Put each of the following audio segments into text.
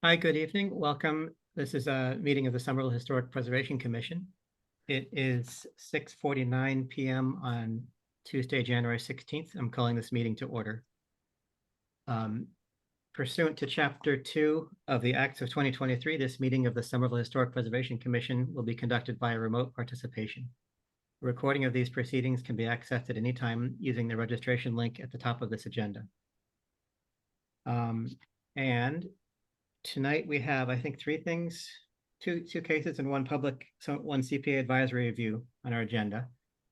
Hi, good evening. Welcome. This is a meeting of the Somerville Historic Preservation Commission. It is 6:49 p.m. on Tuesday, January 16th. I'm calling this meeting to order. Pursuant to Chapter 2 of the Acts of 2023, this meeting of the Somerville Historic Preservation Commission will be conducted by remote participation. A recording of these proceedings can be accessed at any time using the registration link at the top of this agenda. And tonight we have, I think, three things, two cases and one CPA advisory review on our agenda.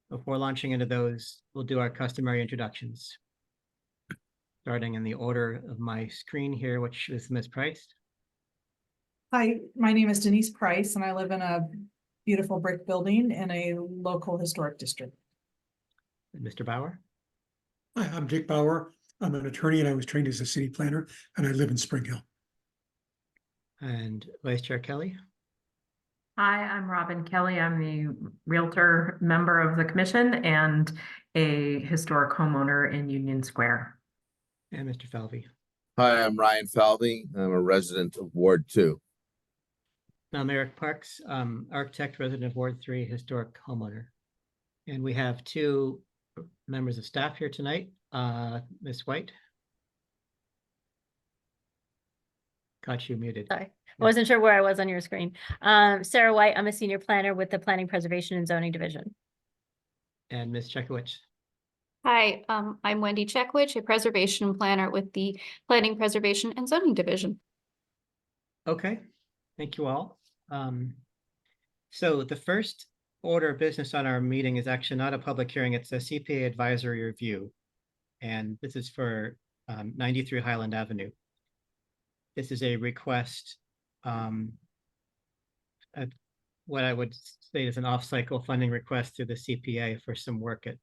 Before launching into those, we'll do our customary introductions. Starting in the order of my screen here, which is Ms. Price. Hi, my name is Denise Price, and I live in a beautiful brick building in a local historic district. And Mr. Bauer. Hi, I'm Dick Bauer. I'm an attorney and I was trained as a city planner, and I live in Spring Hill. And Vice Chair Kelly. Hi, I'm Robin Kelly. I'm the Realtor member of the commission and a historic homeowner in Union Square. And Mr. Falvey. Hi, I'm Ryan Falvey. I'm a resident of Ward 2. I'm Eric Parks, architect, resident of Ward 3, historic homeowner. And we have two members of staff here tonight. Ms. White. Got you muted. Sorry, I wasn't sure where I was on your screen. Sarah White, I'm a senior planner with the Planning, Preservation, and Zoning Division. And Ms. Chekowicz. Hi, I'm Wendy Checkwich, a preservation planner with the Planning, Preservation, and Zoning Division. Okay, thank you all. So the first order of business on our meeting is actually not a public hearing, it's a CPA advisory review. And this is for 93 Highland Avenue. This is a request, what I would say is an off-cycle funding request to the CPA for some work at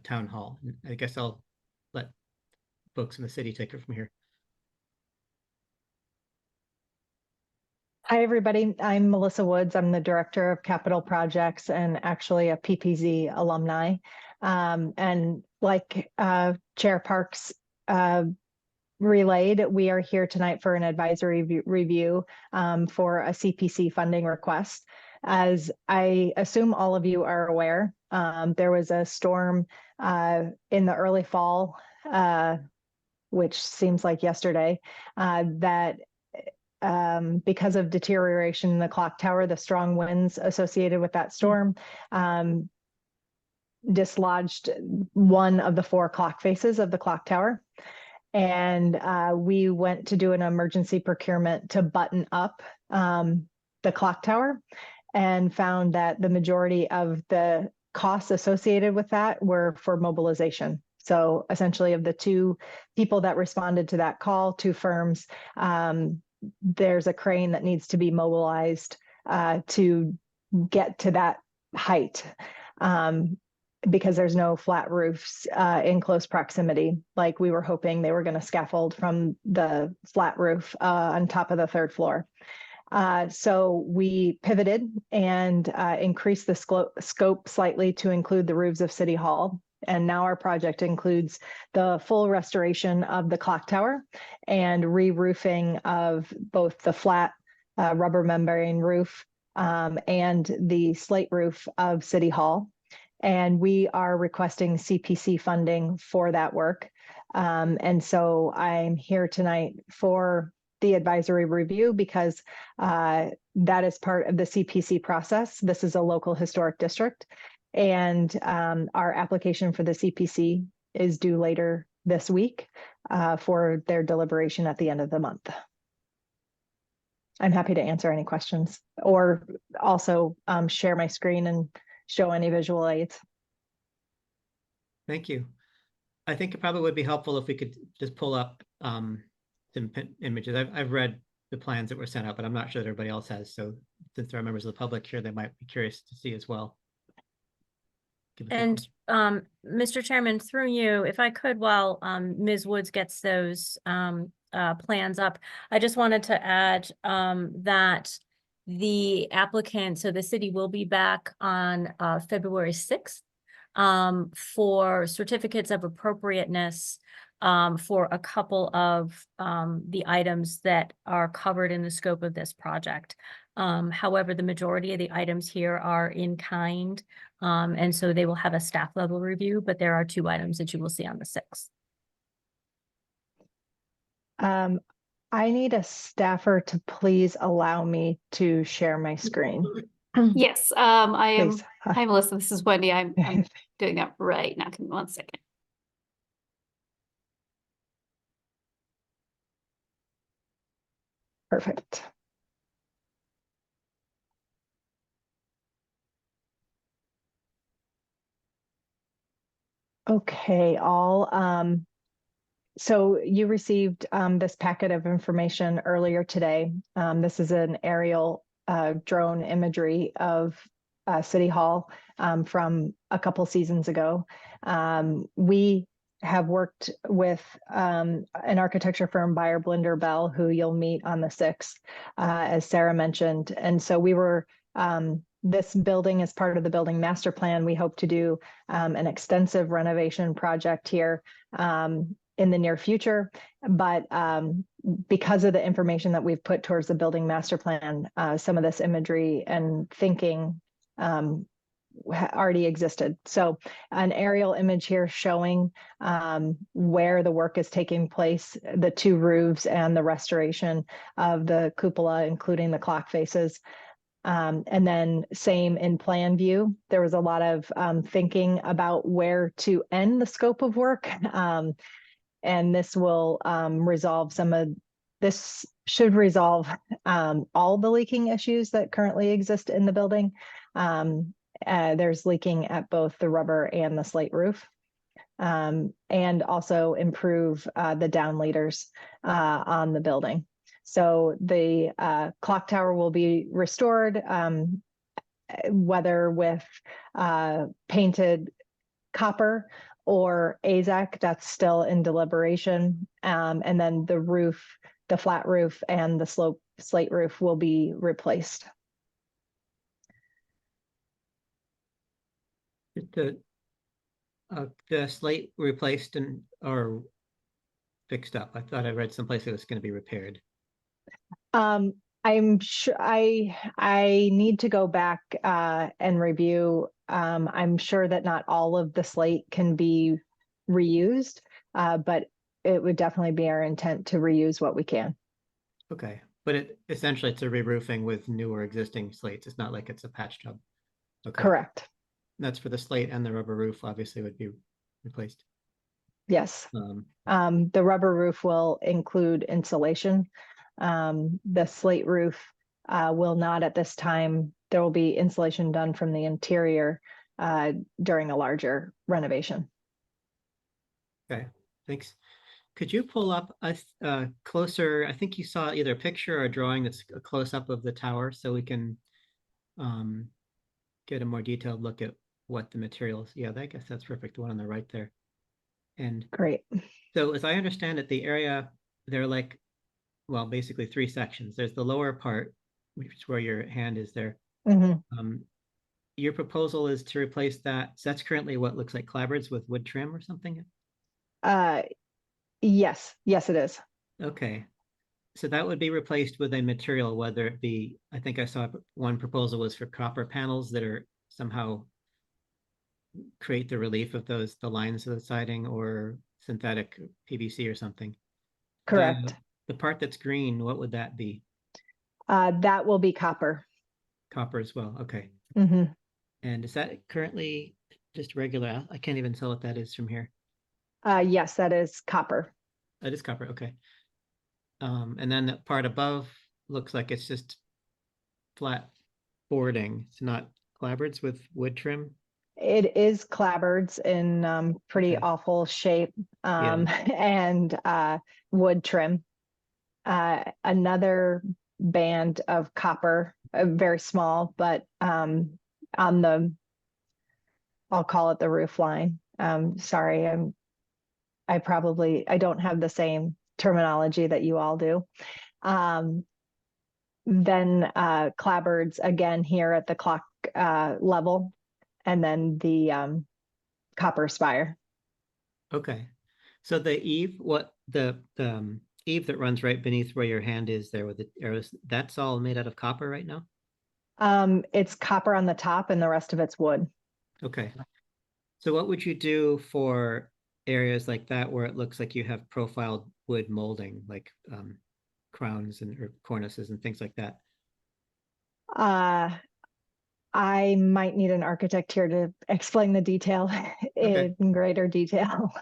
Town Hall. I guess I'll let folks in the city take it from here. Hi, everybody. I'm Melissa Woods. I'm the Director of Capital Projects and actually a PPZ alumni. And like Chair Parks relayed, we are here tonight for an advisory review for a CPC funding request. As I assume all of you are aware, there was a storm in the early fall, which seems like yesterday, that because of deterioration in the clock tower, the strong winds associated with that storm dislodged one of the 4 clock faces of the clock tower. And we went to do an emergency procurement to button up the clock tower and found that the majority of the costs associated with that were for mobilization. So essentially of the 2 people that responded to that call, 2 firms, there's a crane that needs to be mobilized to get to that height because there's no flat roofs in close proximity. Like we were hoping they were going to scaffold from the flat roof on top of the 3rd floor. So we pivoted and increased the scope slightly to include the roofs of City Hall. And now our project includes the full restoration of the clock tower and re-roofing of both the flat rubber membrane roof and the slate roof of City Hall. And we are requesting CPC funding for that work. And so I'm here tonight for the advisory review because that is part of the CPC process. This is a local historic district. And our application for the CPC is due later this week for their deliberation at the end of the month. I'm happy to answer any questions or also share my screen and show any visual aids. Thank you. I think it probably would be helpful if we could just pull up some images. I've read the plans that were sent out, but I'm not sure that everybody else has. So since there are members of the public here, they might be curious to see as well. And Mr. Chairman, through you, if I could, while Ms. Woods gets those plans up, I just wanted to add that the applicant, so the city will be back on February 6th for certificates of appropriateness for a couple of the items that are covered in the scope of this project. However, the majority of the items here are in kind, and so they will have a staff level review, but there are 2 items that you will see on the 6th. I need a staffer to please allow me to share my screen. Yes, Please. hi Melissa, this is Wendy. I'm doing that right now. Give me 1 second. Perfect. Okay, so you received this packet of information earlier today. This is an aerial drone imagery of City Hall from a couple seasons ago. We have worked with an architecture firm, Beyer Blinder Bell, who you'll meet on the 6th, as Sarah mentioned. And so we were, this building is part of the building master plan. We hope to do an extensive renovation project here in the near future. But because of the information that we've put towards the building master plan, some of this imagery and thinking already existed. So an aerial image here showing where the work is taking place, the 2 roofs and the restoration of the cupola, including the clock faces. And then same in plan view, there was a lot of thinking about where to end the scope of work. And this will this should resolve all the leaking issues that currently exist in the building. There's leaking at both the rubber and the slate roof, and also improve the down leaders on the building. So the clock tower will be restored, whether with painted copper or AZAC, that's still in deliberation. And then the roof, the flat roof and the slate roof will be replaced. The slate replaced or fixed up. I thought I read someplace it was going to be repaired. I'm sure I need to go back and review. I'm sure that not all of the slate can be reused, but it would definitely be our intent to reuse what we can. Okay, but essentially it's a re-roofing with new or existing slates. It's not like it's a patch job. Okay. Correct. That's for the slate, and the rubber roof obviously would be replaced. Yes. The rubber roof will include insulation. The slate roof will not at this time. There will be insulation done from the interior during a larger renovation. Okay, thanks. Could you pull up a closer, I think you saw either a picture or a drawing that's a close-up of the tower, so we can get a more detailed look at what the materials. Yeah, I guess that's perfect. The one on the right there. And Great. so as I understand it, the area, they're like, well, basically 3 sections. There's the lower part, which is where your hand is there. Mm-hmm. Your proposal is to replace that. So that's currently what looks like clapboards with wood trim or something? Yes, it is. Okay. So that would be replaced with a material, whether it be, I think I saw one proposal was for copper panels that are somehow create the relief of the lines of the siding, or synthetic PVC or something. Correct. The part that's green, what would that be? That will be copper. Copper as well. Okay. Mm-hmm. And is that currently just regular? I can't even tell what that is from here. Yes, that is copper. That is copper. Okay. And then the part above looks like it's just flat boarding. It's not clapboards with wood trim. It is clapboards in pretty Okay. awful shape, Yeah. and wood trim. Another band of copper, very small, but on the, I'll call it the roof line. Sorry, I don't have the same terminology that you all do. Then clapboards again here at the clock level, and then the copper spire. Okay. So the eave, the eave that runs right beneath where your hand is there with the arrows, that's all made out of copper right now? It's copper on the top and the rest of it's wood. Okay. So what would you do for areas like that where it looks like you have profiled wood molding, like crowns and or cornices and things like that? I might need an architect here to explain the detail Okay. in greater detail.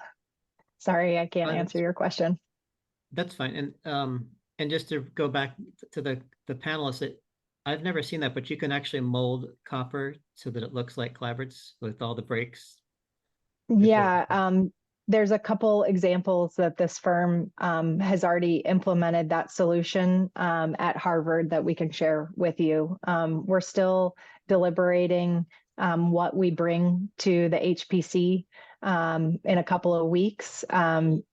Sorry, I can't That's- answer your question. That's fine. And just to go back to the panelists, I've never seen that, but you can actually mold copper so that it looks like clapboards with all the breaks. Yeah, there's a couple examples that this firm has already implemented that solution at Harvard that we can share with you. We're still deliberating what we bring to the HPC in a couple of weeks.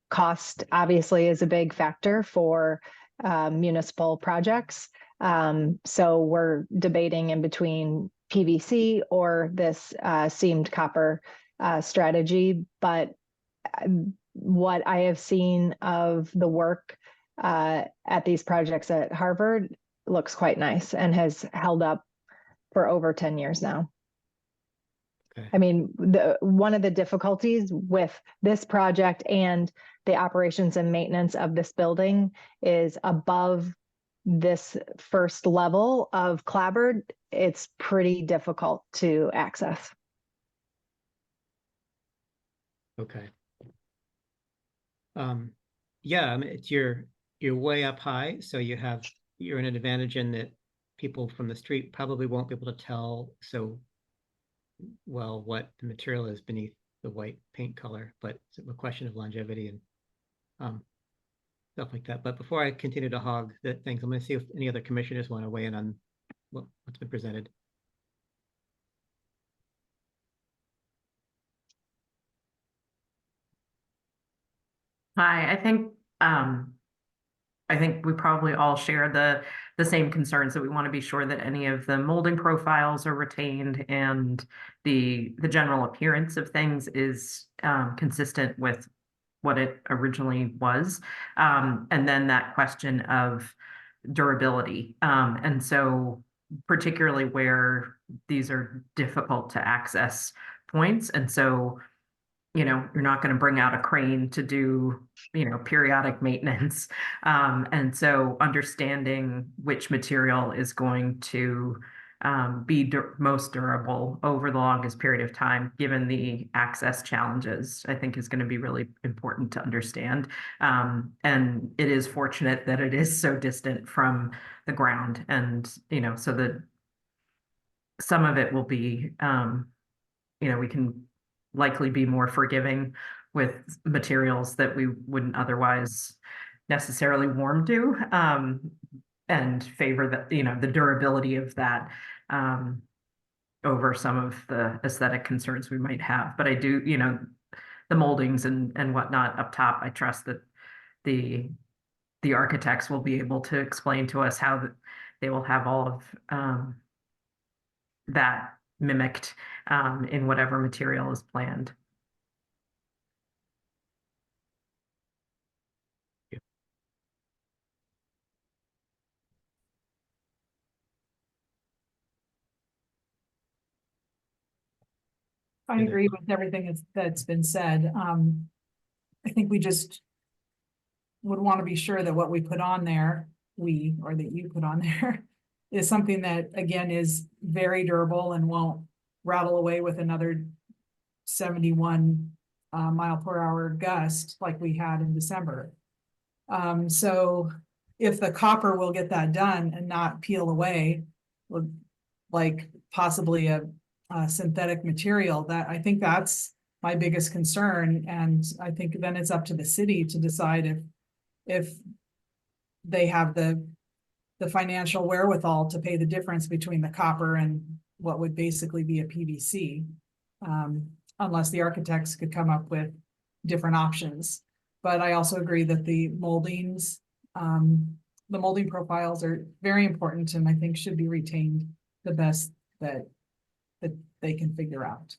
Cost obviously is a big factor for municipal projects. So we're debating in between PVC or this seamed copper strategy, but what I have seen of the work at these projects at Harvard looks quite nice and has held up for over 10 years now. Okay. I mean, one of the difficulties with this project and the operations and maintenance of this building is above this first level of clapboard, it's pretty difficult to access. Okay. Yeah, I mean, you're way up high, so you're in an advantage in that people from the street probably won't be able to tell so well what the material is beneath the white paint color, but it's a question of longevity and stuff like that. But before I continue to hog the things, I'm going to see if any other commissioners want to weigh in on what's been presented. Hi, I think we probably all share the same concerns that we want to be sure that any of the molding profiles are retained and the general appearance of things is consistent with what it originally was. And then that question of durability. And so particularly where these are difficult to access points. And so you're not going to bring out a crane to do, periodic maintenance. And so understanding which material is going to be most durable over the longest period of time, given the access challenges, I think is going to be really important to understand. And it is fortunate that it is so distant from the ground. And, so that some of it will be, we can likely be more forgiving with materials that we wouldn't otherwise necessarily warm to, and favor the durability of that over some of the aesthetic concerns we might have. But I do, the moldings and whatnot up top, I trust that the architects will be able to explain to us how they will have all of that mimicked in whatever material is planned. I agree with everything that's been said. I think we just would want to be sure that what we put on there, or that you put on there, is something that, again, is very durable and won't rattle away with another 71 mile per hour gust like we had in December. So if the copper will get that done and not peel away, like possibly a synthetic material, that I think that's my biggest concern. And I think then it's up to the city to decide if they have the financial wherewithal to pay the difference between the copper and what would basically be a PVC. Unless the architects could come up with different options. But I also agree that the moldings, the molding profiles are very important and I think should be retained the best that they can figure out.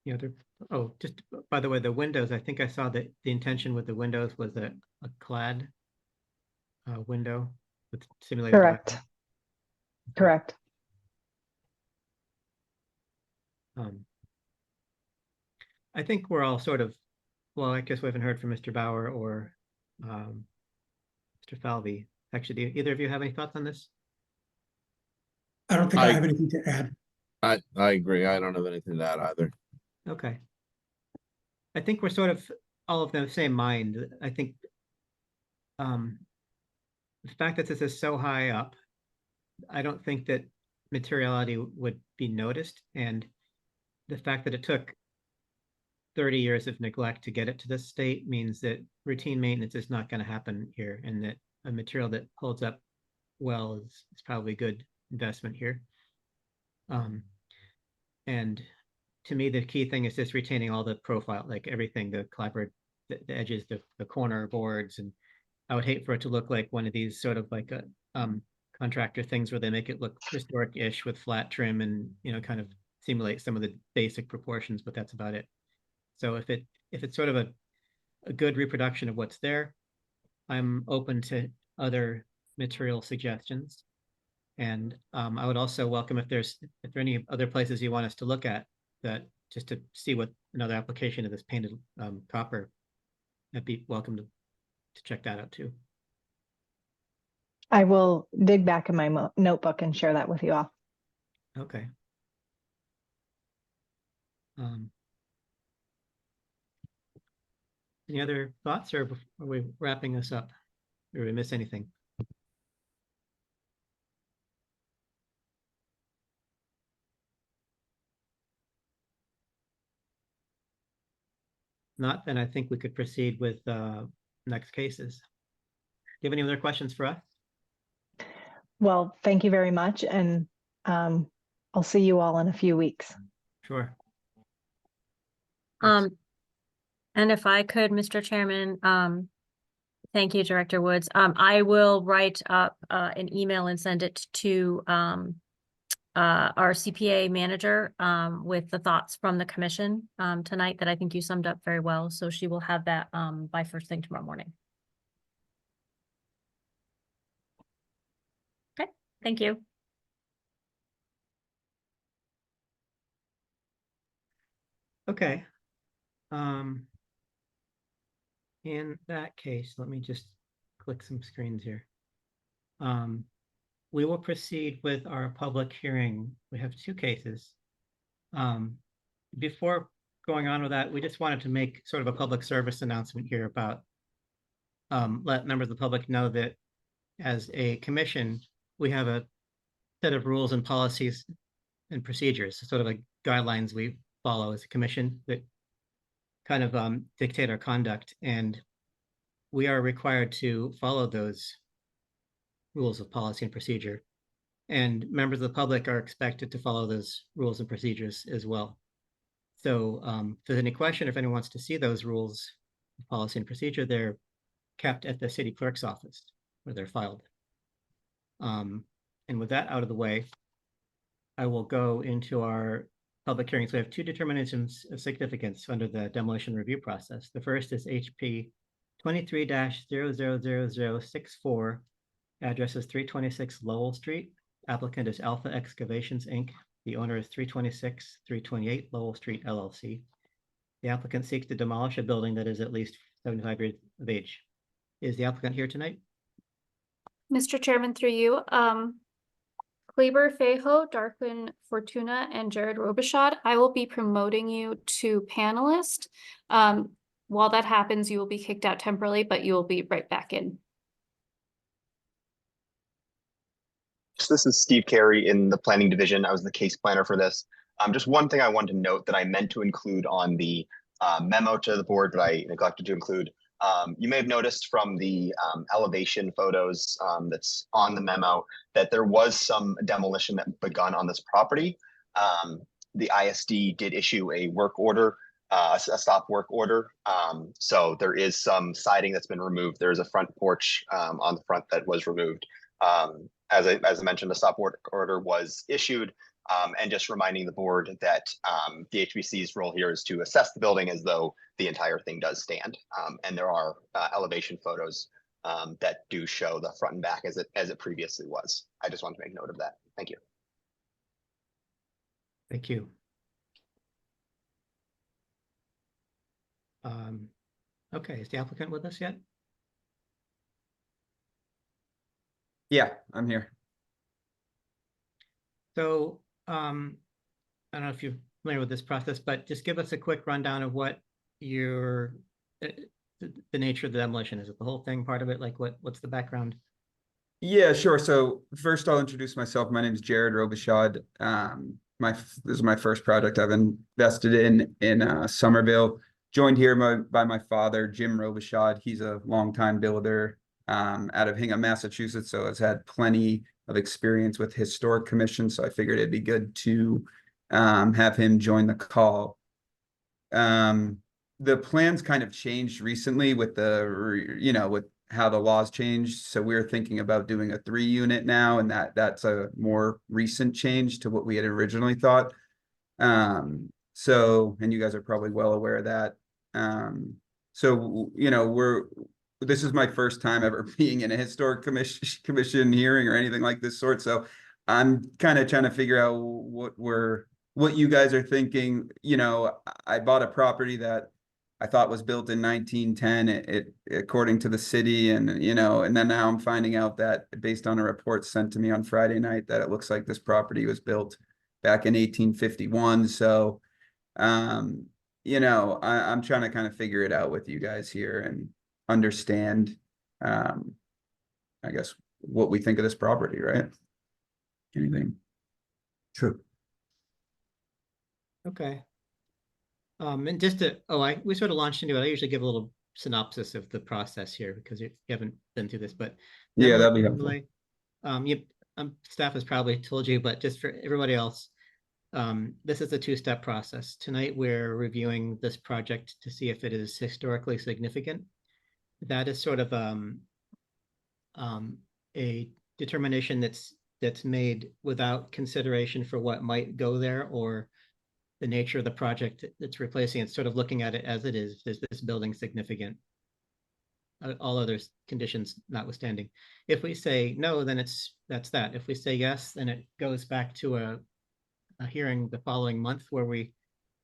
the other, oh, just by the way, the windows, I think I saw that the intention with the windows was a clad window with simulated. Correct. diagram. Correct. I think we're all sort of, well, I guess we haven't heard from Mr. Bauer or Mr. Falvey. Actually, do either of you have any thoughts on this? I don't think I I- have anything to add. I agree. I don't have anything to add either. Okay. I think we're sort of all of the same mind. I think the fact that this is so high up, I don't think that materiality would be noticed, and the fact that it took 30 years of neglect to get it to this state means that routine maintenance is not going to happen here, and that a material that holds up well is probably good investment here. And to me, the key thing is just retaining all the profile, like everything, the clapboard, the edges, the corner boards, and I would hate for it to look like one of these sort of like a contractor things where they make it look historic-ish with flat trim and, you know, kind of simulate some of the basic proportions, but that's about it. So if it's sort of a good reproduction of what's there, I'm open to other material suggestions. And I would also welcome if there are any other places you want us to look at, that just to see what another application of this painted copper, I'd be welcome to check that out too. I will dig back in my notebook and share that with you all. Okay. Any other thoughts, or are we wrapping this up? Or did we miss anything? Not, then I think we could proceed with next cases. Do you have any other questions for us? Well, thank you very much. And I'll see you all in a few weeks. Sure. And if I could, Mr. Chairman, thank you, Director Woods. I will write up an email and send it to our CPA manager with the thoughts from the commission tonight that I think you summed up very well. So she will have that by first thing tomorrow morning. Okay, thank you. Okay. In that case, let me just click some screens here. We will proceed with our public hearing. We have two cases. Before going on with that, we just wanted to make sort of a public service announcement here about let members of the public know that as a commission, we have a set of rules and policies and procedures, sort of like guidelines we follow as a commission that kind of dictate our conduct, and we are required to follow those rules of policy and procedure. And members of the public are expected to follow those rules and procedures as well. So if there's any question, if anyone wants to see those rules of policy and procedure, they're kept at the city clerk's office where they're filed. And with that out of the way, I will go into our public hearings. We have two determinations of significance under the demolition review process. The first is HP 23-000064. Address is 326 Lowell Street. Applicant is Alpha Excavations, Inc. The owner is 326-328 Lowell Street, LLC. The applicant seeks to demolish a building that is at least 75 years of age. Is the applicant here tonight? Mr. Chairman, through you, Kleber Fejo, Darkwin Fortuna, and Jared Robichaud, I will be promoting you to panelist. While that happens, you will be kicked out temporarily, but you will be right back in. So this is Steve Carey in the planning division. I was the case planner for this. Just one thing I wanted to note that I meant to include on the memo to the board, but I neglected to include. You may have noticed from the elevation photos that's on the memo that there was some demolition that begun on this property. The ISD did issue a work order, a stop work order. So there is some siding that's been removed. There's a front porch on the front that was removed. As I mentioned, the stop work order was issued. And just reminding the board that the HBC's role here is to assess the building as though the entire thing does stand. And there are elevation photos that do show the front and back as it previously was. I just wanted to make note of that. Thank you. Thank you. Okay, is the applicant with us yet? Yeah, I'm here. So, I don't know if you're familiar with this process, but just give us a quick rundown of what your, the nature of the demolition. Is it the whole thing, part of it? Like what's the background? Yeah, sure. So first I'll introduce myself. My name is Jared Robichaud. This is my first project I've invested in Somerville. Joined here by my father, Jim Robichaud. He's a longtime builder out of Hingham, Massachusetts, so has had plenty of experience with historic commission. So I figured it'd be good to have him join the call. The plans kind of changed recently with with how the laws changed. So we're thinking about doing a 3-unit now, and that's a more recent change to what we had originally thought. So, and you guys are probably well aware of that. So, this is my first time ever being in a historic commission hearing or anything like this sort. So I'm kind of trying to figure out what you guys are thinking. I bought a property that I thought was built in 1910, it according to the city, and and then now I'm finding out that based on a report sent to me on Friday night that it looks like this property was built back in 1851. So I'm trying to kind of figure it out with you guys here and understand I guess what we think of this property, right? Anything? True. Okay. And just to, we sort of launched into it. I usually give a little synopsis of the process here because you haven't been through this, but Yeah, that'd be helpful. Staff has probably told you, but just for everybody else, this is a 2-step process. Tonight, we're reviewing this project to see if it is historically significant. That is sort of a determination that's made without consideration for what might go there or the nature of the project that's replacing. It's sort of looking at it as it is. Is this building significant? All other conditions notwithstanding. If we say no, then that's that. If we say yes, then it goes back to a hearing the following month where we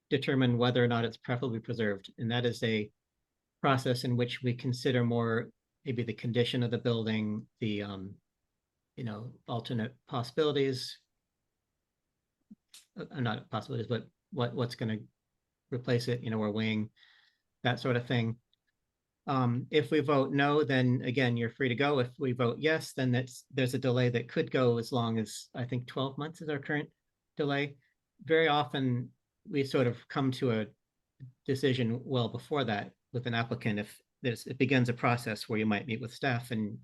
determine whether or not it's preferably preserved. And that is a process in which we consider more maybe the condition of the building, the alternate possibilities, not possibilities, but what's going to replace it. We're weighing that sort of thing. If we vote no, then again, you're free to go. If we vote yes, then there's a delay that could go as long as, I think, 12 months is our current delay. Very often we sort of come to a decision well before that with an applicant if it begins a process where you might meet with staff, and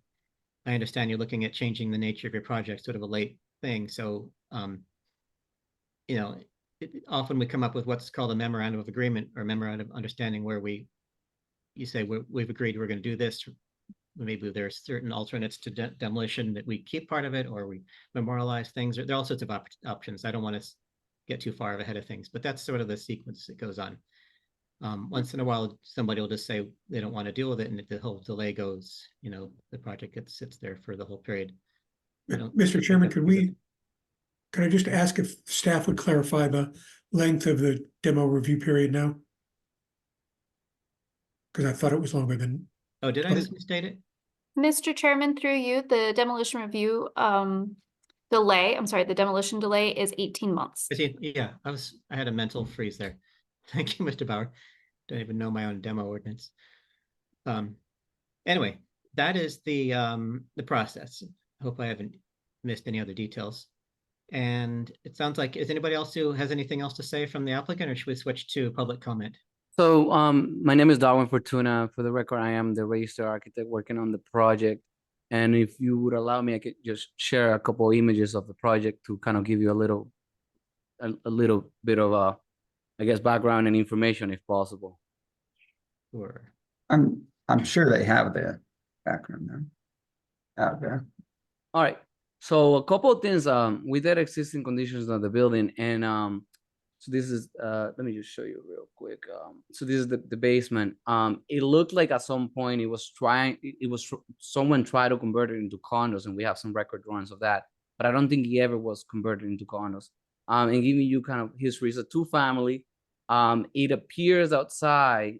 I understand you're looking at changing the nature of your project, sort of a late thing. So often we come up with what's called a memorandum of agreement or memorandum of understanding where you say we've agreed we're going to do this. Maybe there's certain alternates to demolition that we keep part of it, or we memorialize things. There are all sorts of options. I don't want to get too far ahead of things, but that's sort of the sequence that goes on. Once in a while, somebody will just say they don't want to deal with it, and the whole delay goes, the project sits there for the whole period. Mr. Chairman, could I just ask if staff would clarify the length of the demo review period now? Because I thought it was longer than. Oh, did I misstate it? Mr. Chairman, through you, the demolition review the demolition delay is 18 months. Yeah, I had a mental freeze there. Thank you, Mr. Bauer. Don't even know my own demo ordinance. Anyway, that is the process. Hope I haven't missed any other details. And it sounds like, is anybody else who has anything else to say from the applicant, or should we switch to public comment? So my name is Darwin Fortuna. For the record, I am the registered architect working on the project. And if you would allow me, I could just share a couple of images of the project to kind of give you a little bit of I guess, background and information if possible. Sure. I'm sure they have the background there. Out there. All right. So a couple of things, we did existing conditions of the building and, so this is, let me just show you real quick. So this is the basement. It looked like at some point someone tried to convert it into condos and we have some record drawings of that, but I don't think it ever was converted into condos. And giving you kind of history, it's a 2-family. It appears outside,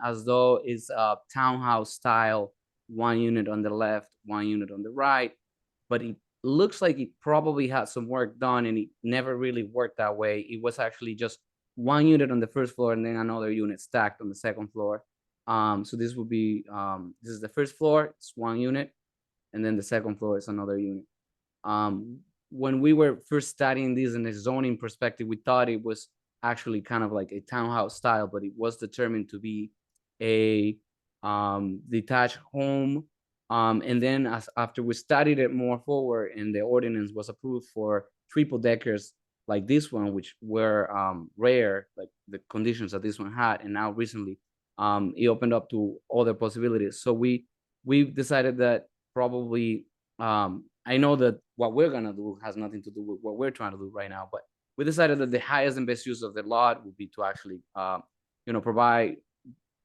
as though it's a townhouse style, 1 unit on the left, 1 unit on the right, but it looks like it probably had some work done and it never really worked that way. It was actually just 1 unit on the first floor and then another unit stacked on the second floor. So this would be, this is the first floor, it's 1 unit, and then the second floor is another unit. When we were first studying this in a zoning perspective, we thought it was actually kind of like a townhouse style, but it was determined to be a detached home. And then after we studied it more forward and the ordinance was approved for triple deckers like this one, which were rare, like the conditions that this one had, and now recently it opened up to other possibilities. So we decided that probably, I know that what we're gonna do has nothing to do with what we're trying to do right now, but we decided that the highest and best use of the lot would be to actually,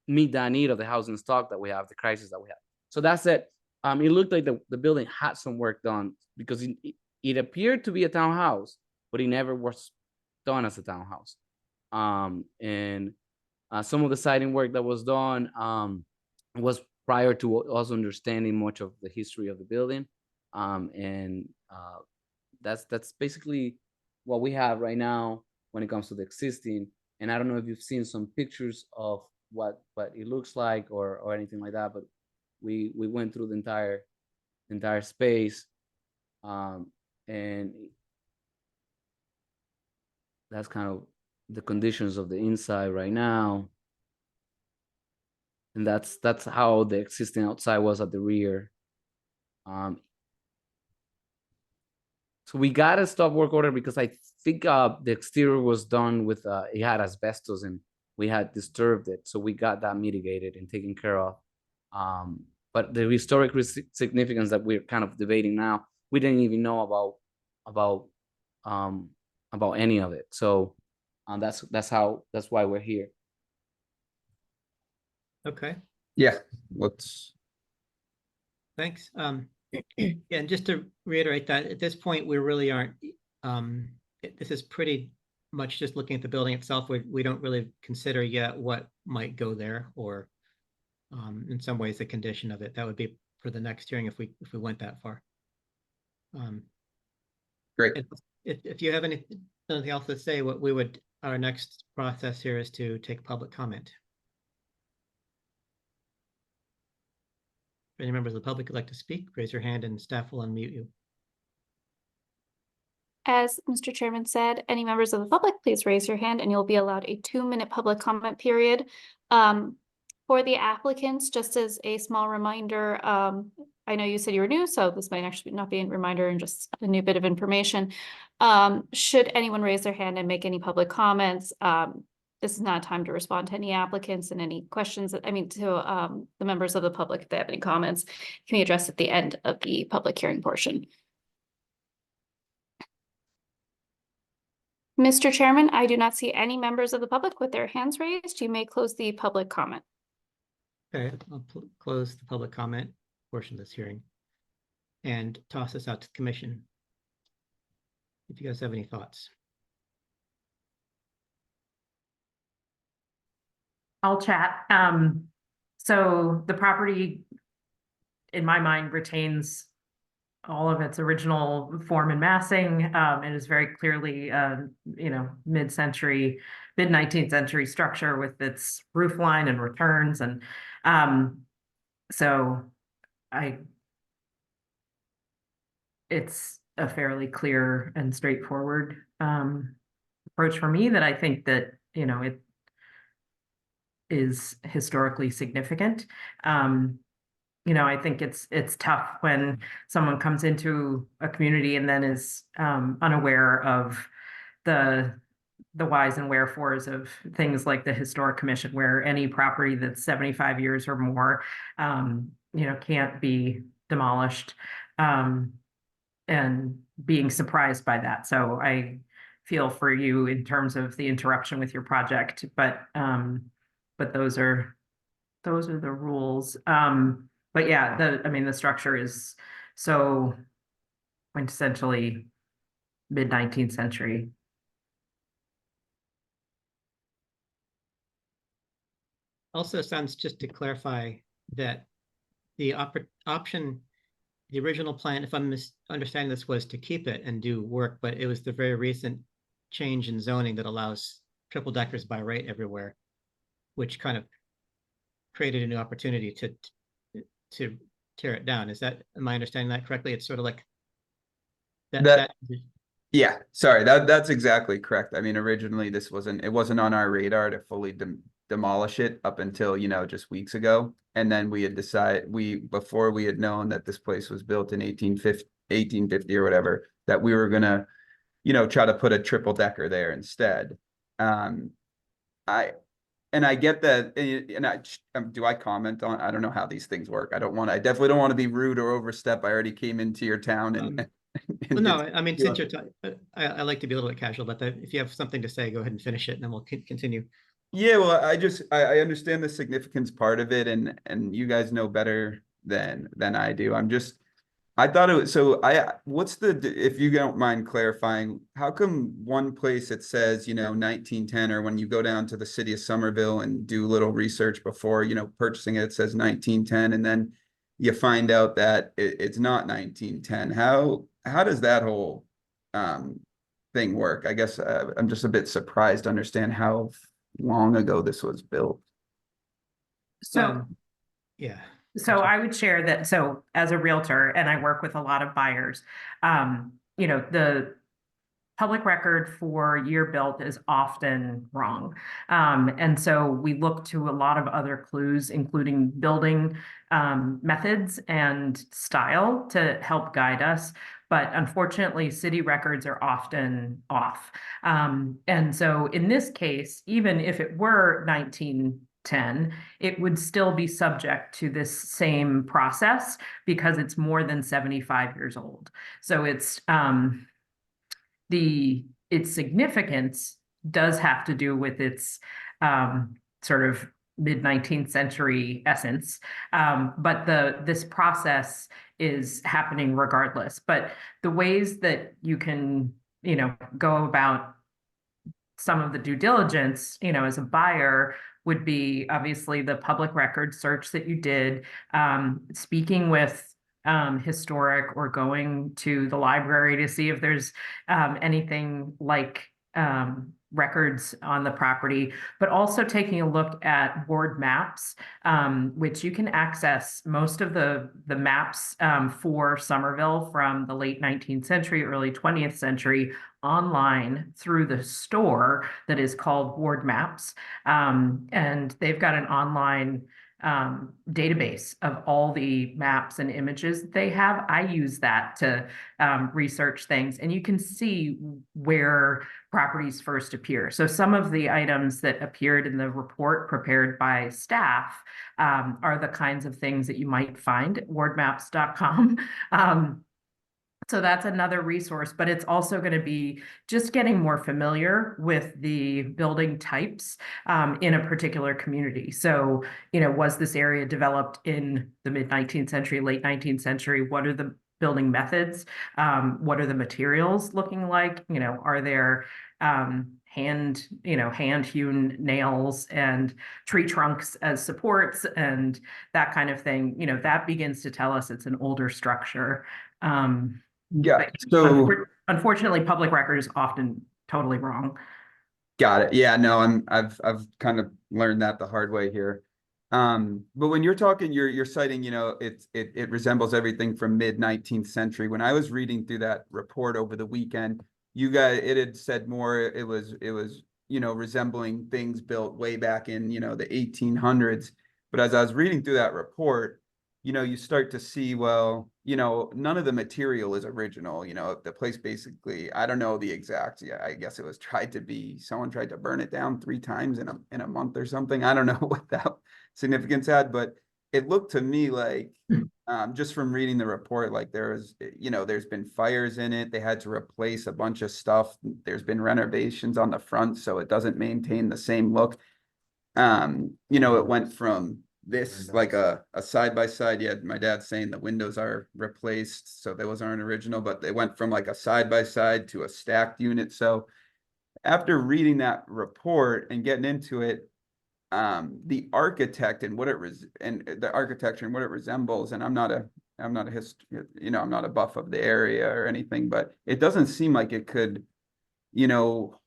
meet that need of the housing stock that we have, the crisis that we have. So that's it. It looked like the building had some work done because it appeared to be a townhouse, but it never was done as a townhouse. And some of the siding work that was done was prior to us understanding much of the history of the building. And that's basically what we have right now when it comes to the existing. And I don't know if you've seen some pictures of what it looks like or anything like that, but we went through the entire space, and that's kind of the conditions of the inside right now, and that's how the existing outside was at the rear. So we got a stop work order because I think the exterior was done with it had asbestos and we had disturbed it, so we got that mitigated and taken care of. But the historic significance that we're kind of debating now, we didn't even know about any of it. So that's why we're here. Okay, Yeah, let's, thanks. And just to reiterate that, at this point, we really aren't, this is pretty much just looking at the building itself. We don't really consider yet what might go there or in some ways the condition of it. That would be for the next hearing if we went that far. great. If you have anything else to say, our next process here is to take public comment. If any members of the public would like to speak, raise your hand and staff will unmute you. As Mr. Chairman said, any members of the public, please raise your hand and you'll be allowed a 2-minute public comment period. For the applicants, just as a small reminder, I know you said you were new, so this might actually not be a reminder and just a new bit of information. Should anyone raise their hand and make any public comments, this is not a time to respond to any applicants and any questions to the members of the public. If they have any comments, can be addressed at the end of the public hearing portion. Mr. Chairman, I do not see any members of the public with their hands raised. You may close the public comment. Okay, I'll close the public comment portion of this hearing and toss this out to the commission. If you guys have any thoughts. I'll chat. So the property, in my mind, retains all of its original form and massing. It is very clearly, mid-century, mid-19th century structure with its roof line and returns. And so it's a fairly clear and straightforward approach for me that I think that, it is historically significant. I think it's tough when someone comes into a community and then is unaware of the whys and wherefores of things like the Historic Commission, where any property that's 75 years or more, can't be demolished. and being surprised by that. So I feel for you in terms of the interruption with your project, but those are the rules. But yeah, I mean, the structure is so quintessentially mid-19th century. Also sounds, just to clarify, that the option, the original plan, if I'm understanding this, was to keep it and do work, but it was the very recent change in zoning that allows triple deckers by right everywhere, which kind of created a new opportunity to tear it down. Am I understanding that correctly? It's sort of like that. Yeah, sorry, that's exactly correct. I mean, originally it wasn't on our radar to fully demolish it up until, just weeks ago. And then we had decided, before we had known that this place was built in 1850 or whatever, that we were gonna, try to put a triple decker there instead. I get that, and do I comment on, I don't know how these things work. I definitely don't want to be rude or overstep. I already came into your town and. Well, no, I mean, since you're talking, I like to be a little bit casual about that. If you have something to say, go ahead and finish it, and then we'll continue. Yeah, well, I understand the significance part of it, and you guys know better than I do. I thought it was, so if you don't mind clarifying, how come one place it says, 1910, or when you go down to the city of Somerville and do a little research before, purchasing it says 1910, and then you find out that it's not 1910. How does that whole thing work? I guess I'm just a bit surprised to understand how long ago this was built. So yeah. So I would share that, so as a realtor, and I work with a lot of buyers, the public record for year built is often wrong. And so we look to a lot of other clues, including building methods and style, to help guide us. But unfortunately, city records are often off. And so in this case, even if it were 1910, it would still be subject to this same process because it's more than 75 years old. So it's its significance does have to do with its sort of mid-19th century essence, but this process is happening regardless. But the ways that you can, go about some of the due diligence, as a buyer, would be obviously the public record search that you did, speaking with historic, or going to the library to see if there's anything like records on the property, but also taking a look at board maps, which you can access most of the maps for Somerville from the late 19th century, early 20th century online through the store that is called Ward Maps. And they've got an online database of all the maps and images that they have. I use that to research things, and you can see where properties first appear. So some of the items that appeared in the report prepared by staff are the kinds of things that you might find at wardmaps.com. So that's another resource, but it's also going to be just getting more familiar with the building types in a particular community. So, was this area developed in the mid-19th century, late 19th century? What are the building methods? What are the materials looking like? Are there hand-hewn nails and tree trunks as supports and that kind of thing? That begins to tell us it's an older structure. Yeah. So unfortunately, public record is often totally wrong. Got it. Yeah, no, I've kind of learned that the hard way here. But when you're talking, you're citing, it resembles everything from mid-19th century. When I was reading through that report over the weekend, it had said more, it was, resembling things built way back in, the 1800s. But as I was reading through that report, you start to see, well, none of the material is original. The place basically, I don't know the exact, I guess it was someone tried to burn it down 3 times in a month or something. I don't know what that significance had, but it looked to me like, just from reading the report, like there was, there's been fires in it. They had to replace a bunch of stuff. There's been renovations on the front, so it doesn't maintain the same look. It went from this like a side by side. Yeah, my dad's saying the windows are replaced, so those aren't original, but they went from like a side by side to a stacked unit. So after reading that report and getting into it, the architect and what the architecture and what it resembles, and I'm not a I'm not a buff of the area or anything, but it doesn't seem like it could,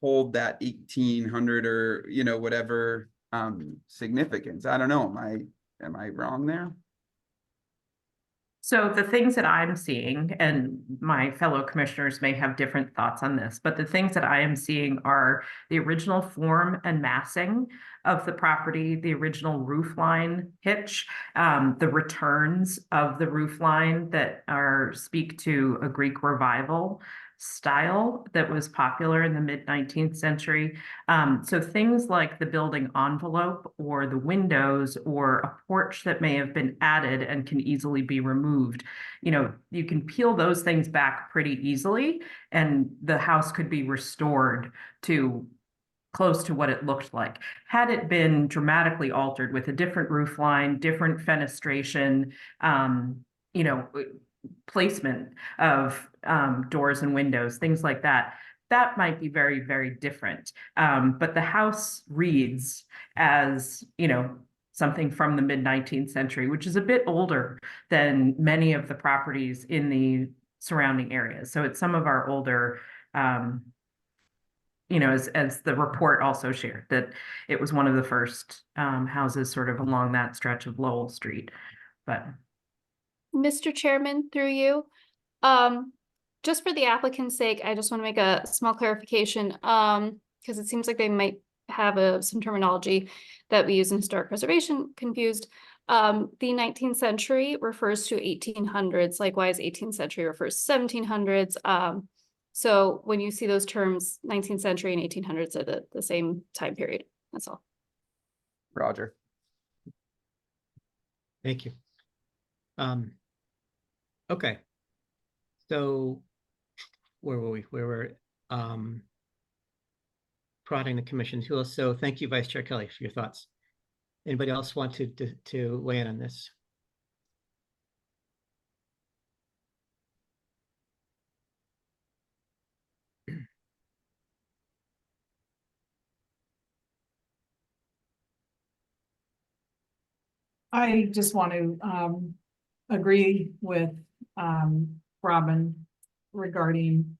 hold that 1800 or, whatever, significance. I don't know. Am I wrong there? So the things that I'm seeing, and my fellow commissioners may have different thoughts on this, but the things that I am seeing are the original form and massing of the property, the original roof line pitch, the returns of the roof line that speak to a Greek revival style that was popular in the mid-19th century. So things like the building envelope or the windows or a porch that may have been added and can easily be removed, you can peel those things back pretty easily and the house could be restored to close to what it looked like. Had it been dramatically altered with a different roof line, different fenestration, placement of doors and windows, things like that, that might be very, very different. But the house reads as, something from the mid-19th century, which is a bit older than many of the properties in the surrounding areas. So it's some of our older, as the report also shared, that it was one of the first houses sort of along that stretch of Lowell Street. But Mr. Chairman, through you, just for the applicant's sake, I just want to make a small clarification, because it seems like they might have some terminology that we use in historic preservation confused. The 19th century refers to 1800s, likewise 18th century refers to 1700s. So when you see those terms, 19th century and 1800s are the same time period. That's all. Roger. Thank you. Okay. So where were we? We were prodding the commission tool. So thank you, Vice Chair Kelly, for your thoughts. Anybody else want to weigh in on this? I just want to agree with Robin regarding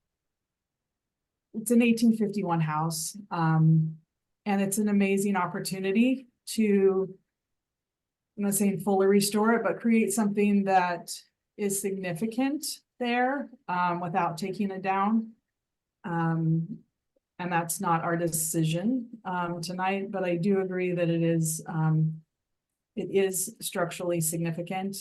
it's an 1851 house, and it's an amazing opportunity to, I'm not saying fully restore it, but create something that is significant there without taking it down. And that's not our decision tonight, but I do agree that it is structurally significant.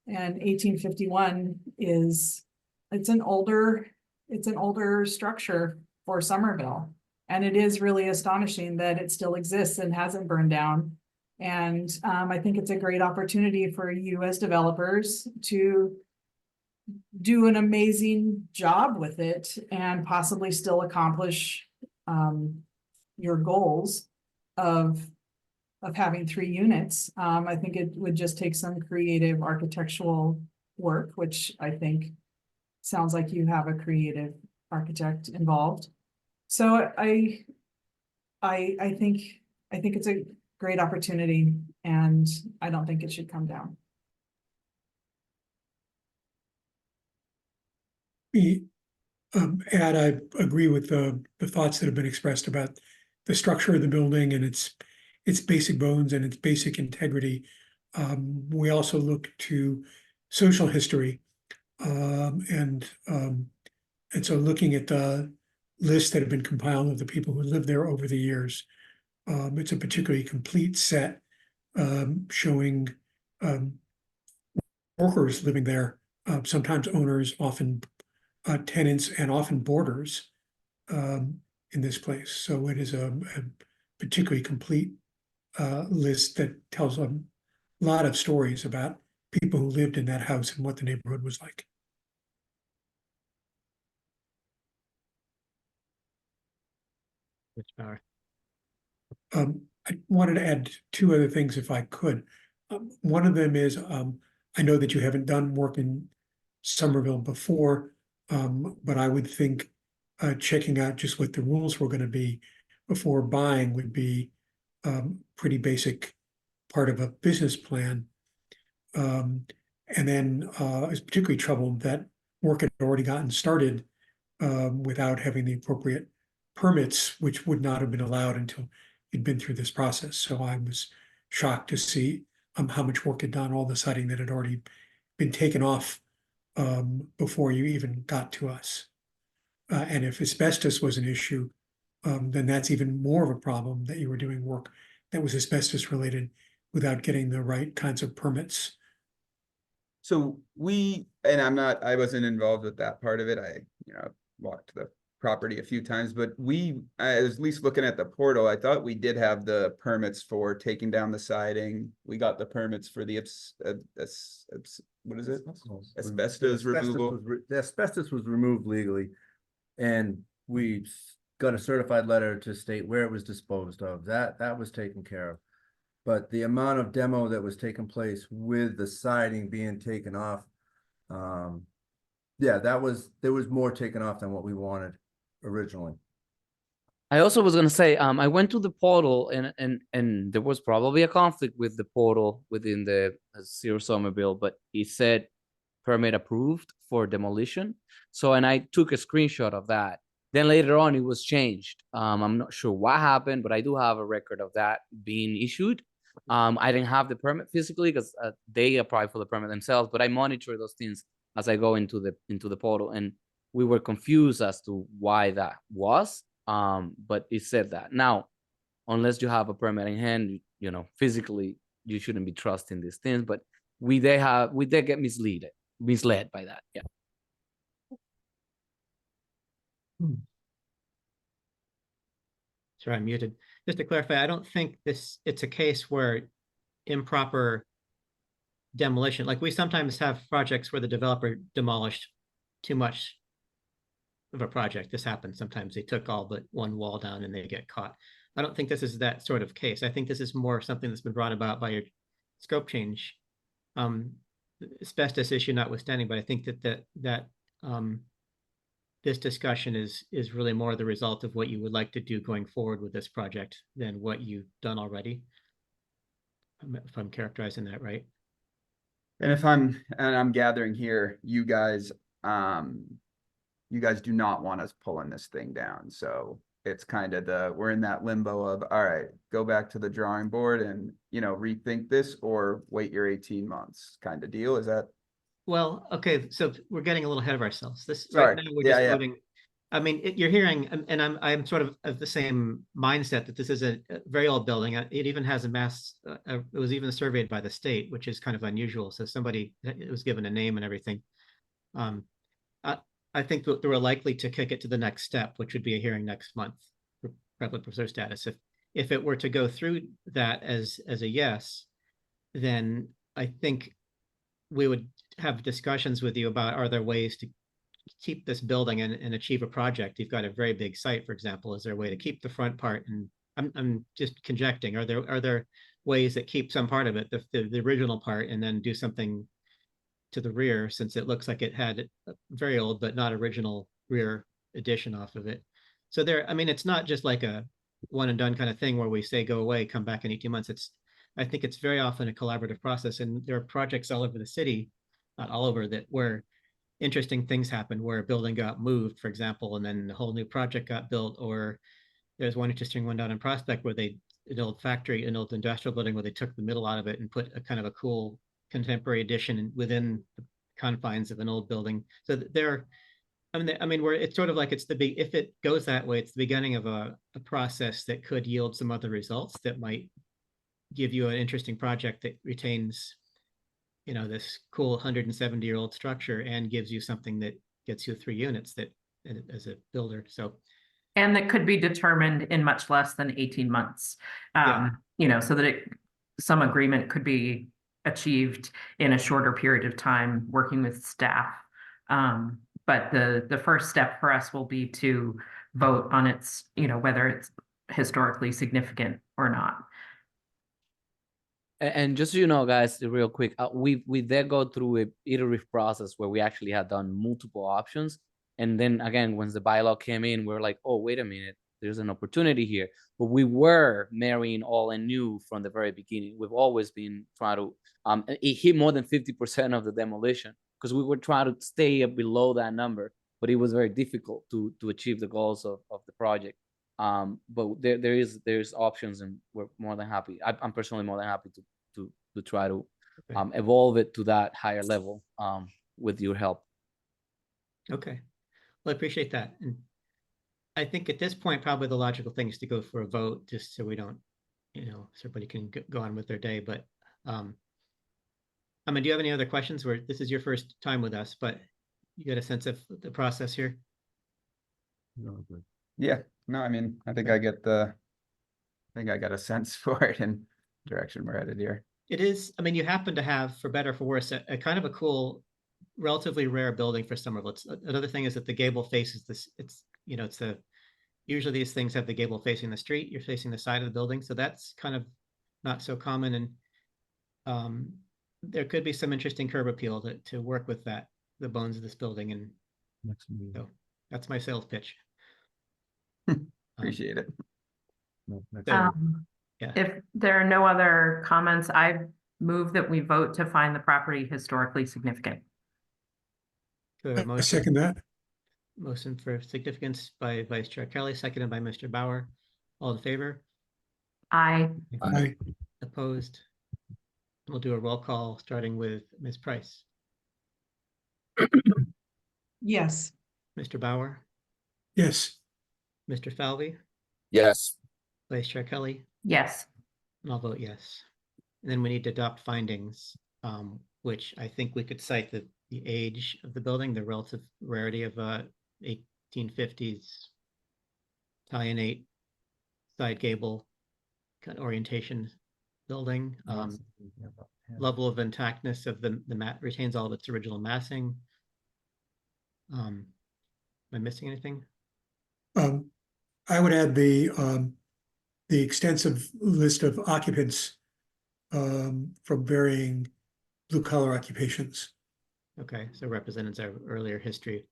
And 1851 it's an older structure for Somerville. And it is really astonishing that it still exists and hasn't burned down. And I think it's a great opportunity for you as developers to do an amazing job with it and possibly still accomplish your goals of having 3 units. I think it would just take some creative architectural work, which I think sounds like you have a creative architect involved. So I think it's a great opportunity, and I don't think it should come down. I agree with the thoughts that have been expressed about the structure of the building and its basic bones and its basic integrity. We also look to social history, and so looking at the lists that have been compiled of the people who lived there over the years, it's a particularly complete set showing workers living there, sometimes owners, often tenants, and often boarders in this place. So it is a particularly complete list that tells lot of stories about people who lived in that house and what the neighborhood was like. Which power? I wanted to add two other things if I could. One of them is, I know that you haven't done work in Somerville before, but I would think checking out just what the rules were going to be before buying would be pretty basic part of a business plan. And then I was particularly troubled that work had already gotten started without having the appropriate permits, which would not have been allowed until you'd been through this process. So I was shocked to see how much work had done, all the siding that had already been taken off before you even got to us. And if asbestos was an issue, then that's even more of a problem, that you were doing work that was asbestos related without getting the right kinds of permits. So I wasn't involved with that part of it. I, walked the property a few times, but I was at least looking at the portal. I thought we did have the permits for taking down the siding. We got the permits for the what is it? Asbestos removal. The asbestos was removed legally, and we got a certified letter to state where it was disposed of. That was taken care of. But the amount of demo that was taking place with the siding being taken off, yeah, there was more taken off than what we wanted originally. I also was gonna say, I went to the portal and there was probably a conflict with the portal within the Zero Somerville, but it said permit approved for demolition. So, and I took a screenshot of that. Then later on, it was changed. I'm not sure what happened, but I do have a record of that being issued. I didn't have the permit physically because they applied for the permit themselves, but I monitor those things as I go into the portal, and we were confused as to why that was. But it said that. Now, unless you have a permit in hand, physically you shouldn't be trusting these things. But we did get misled by that. Yeah. Sorry, I'm muted. Just to clarify, I don't think it's a case where improper demolition, like we sometimes have projects where the developer demolished too much of a project. This happens sometimes. They took all but one wall down and they get caught. I don't think this is that sort of case. I think this is more something that's been brought about by your scope change. Asbestos issue notwithstanding, but I think that this discussion is really more the result of what you would like to do going forward with this project than what you've done already. If I'm characterizing that right. And I'm gathering here, you guys do not want us pulling this thing down. So it's kind of we're in that limbo of, all right, go back to the drawing board and, rethink this, or wait your 18 months kind of deal. Is that? Well, okay, so we're getting a little ahead of ourselves. Sorry. Right now we're just voting. I mean, you're hearing, and I'm sort of the same mindset that this is a very old building. It even has a mass. It was even surveyed by the state, which is kind of unusual. So it was given a name and everything. I think that we're likely to kick it to the next step, which would be a hearing next month for prevalent preserve status. If it were to go through that as a yes, then I think we would have discussions with you about, are there ways to keep this building and achieve a project? You've got a very big site, for example. Is there a way to keep the front part? And I'm just conjecting. Are there ways that keep some part of it, the original part, and then do something to the rear, since it looks like it had a very old but not original rear addition off of it? So I mean, it's not just like a one and done kind of thing where we say go away, come back in 18 months. I think it's very often a collaborative process, and there are projects all over the city, not all over, where interesting things happen, where a building got moved, for example, and then a whole new project got built. Or there's one interesting one down in Prospect where an old factory, an old industrial building, where they took the middle out of it and put a kind of a cool contemporary addition within the confines of an old building. So it's sort of like if it goes that way, it's the beginning of a process that could yield some other results that might give you an interesting project that retains this cool 170-year-old structure and gives you something that gets you 3 units that as a builder. So, and that could be determined in much less than 18 months. So that some agreement could be achieved in a shorter period of time working with staff. But the first step for us will be to vote on its, whether it's historically significant or not. And just so you know, guys, real quick, we did go through a iterative process where we actually had done multiple options. And then again, once the bylaw came in, we were like, oh, wait a minute, there's an opportunity here. But we were marrying all and new from the very beginning. We've always been trying to, it hit more than 50% of the demolition because we were trying to stay below that number, but it was very difficult to achieve the goals of the project. But there's options, and we're more than happy. I'm personally more than happy to try to evolve it to that higher level with your help. Okay, well, I appreciate that. And I think at this point, probably the logical thing is to go for a vote, just so we don't, so everybody can go on with their day. But I mean, do you have any other questions? Where this is your first time with us, but you get a sense of the process here? Yeah, no, I mean, I think I got a sense for it and direction we're headed here. It is, I mean, you happen to have, for better or for worse, a kind of a cool, relatively rare building for Somerville. Another thing is that the gable faces this, usually these things have the gable facing the street, you're facing the side of the building. So that's kind of not so common. And there could be some interesting curb appeal to work with the bones of this building. And so that's my sales pitch. Appreciate it. Yeah. If there are no other comments, I move that we vote to find the property historically significant. I second that. Motion for significance by Vice Chair Kelly, seconded by Mr. Bauer. All in favor? Aye. Aye. Opposed? We'll do a roll call, starting with Ms. Price. Yes. Mr. Bauer, Yes. Mr. Falvey, Yes. Vice Chair Kelly, Yes. and I'll vote yes. And then we need to adopt findings, which I think we could cite the age of the building, the relative rarity of 1850s Italianate side gable kind of orientation building, level of intactness of the mat retains all of its original massing. Am I missing anything? I would add the extensive list of occupants from varying blue collar occupations. Okay, so represents our earlier history.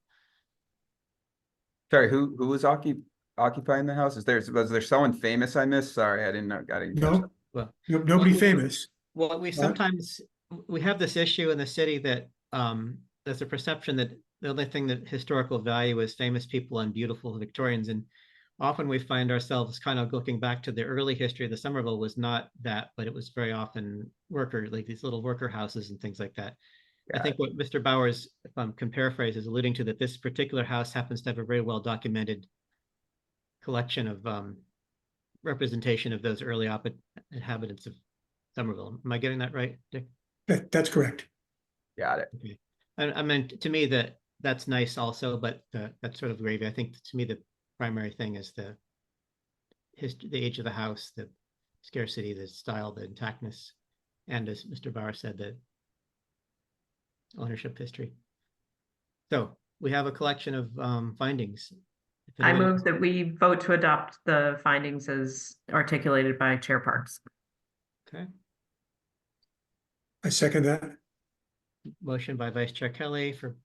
Sorry, who was occupying the house? Was there someone famous I missed? Sorry, I didn't know. No, Well, nobody well, famous. Well, we sometimes, we have this issue in the city that there's a perception that the only thing that historical value is famous people and beautiful Victorians. And often we find ourselves kind of looking back to the early history of the Somerville was not that, but it was very often like these little worker houses and things like that. I think what Mr. Bowers, if I can paraphrase, is alluding to that this particular house happens to have a very well documented collection of representation of those early inhabitants of Somerville. Am I getting that right, Dick? That's correct. Got it. Okay. I mean, to me, that's nice also, but that's sort of gravy. I think to me, the primary thing is the age of the house, the scarcity, the style, the intactness, and as Mr. Bauer said, the ownership history. So we have a collection of findings. If I anyone- move that we vote to adopt the findings as articulated by Chair Parks. Okay, I second that. motion by Vice Chair Kelly for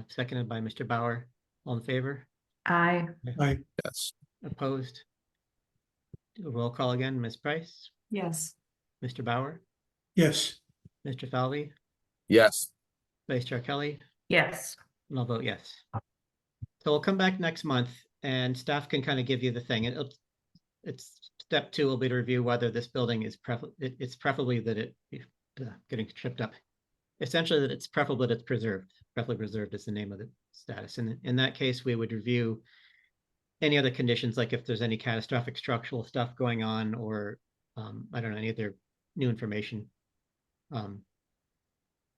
seconded by Mr. Bauer. All in favor? Aye. Aye. Yes. Opposed? Do a roll call again. Ms. Price, Yes. Mr. Bauer, Yes. Mr. Falvey, Yes. Vice Chair Kelly, Yes. and I'll vote yes. So we'll come back next month and staff can kind of give you the thing. It's step 2 will be to review whether this building is it's preferably that it getting tripped up. Essentially that it's preferable that it's preserved. Preferably preserved is the name of the status. And in that case, we would review any other conditions, like if there's any catastrophic structural stuff going on, or I don't know, any other new information. And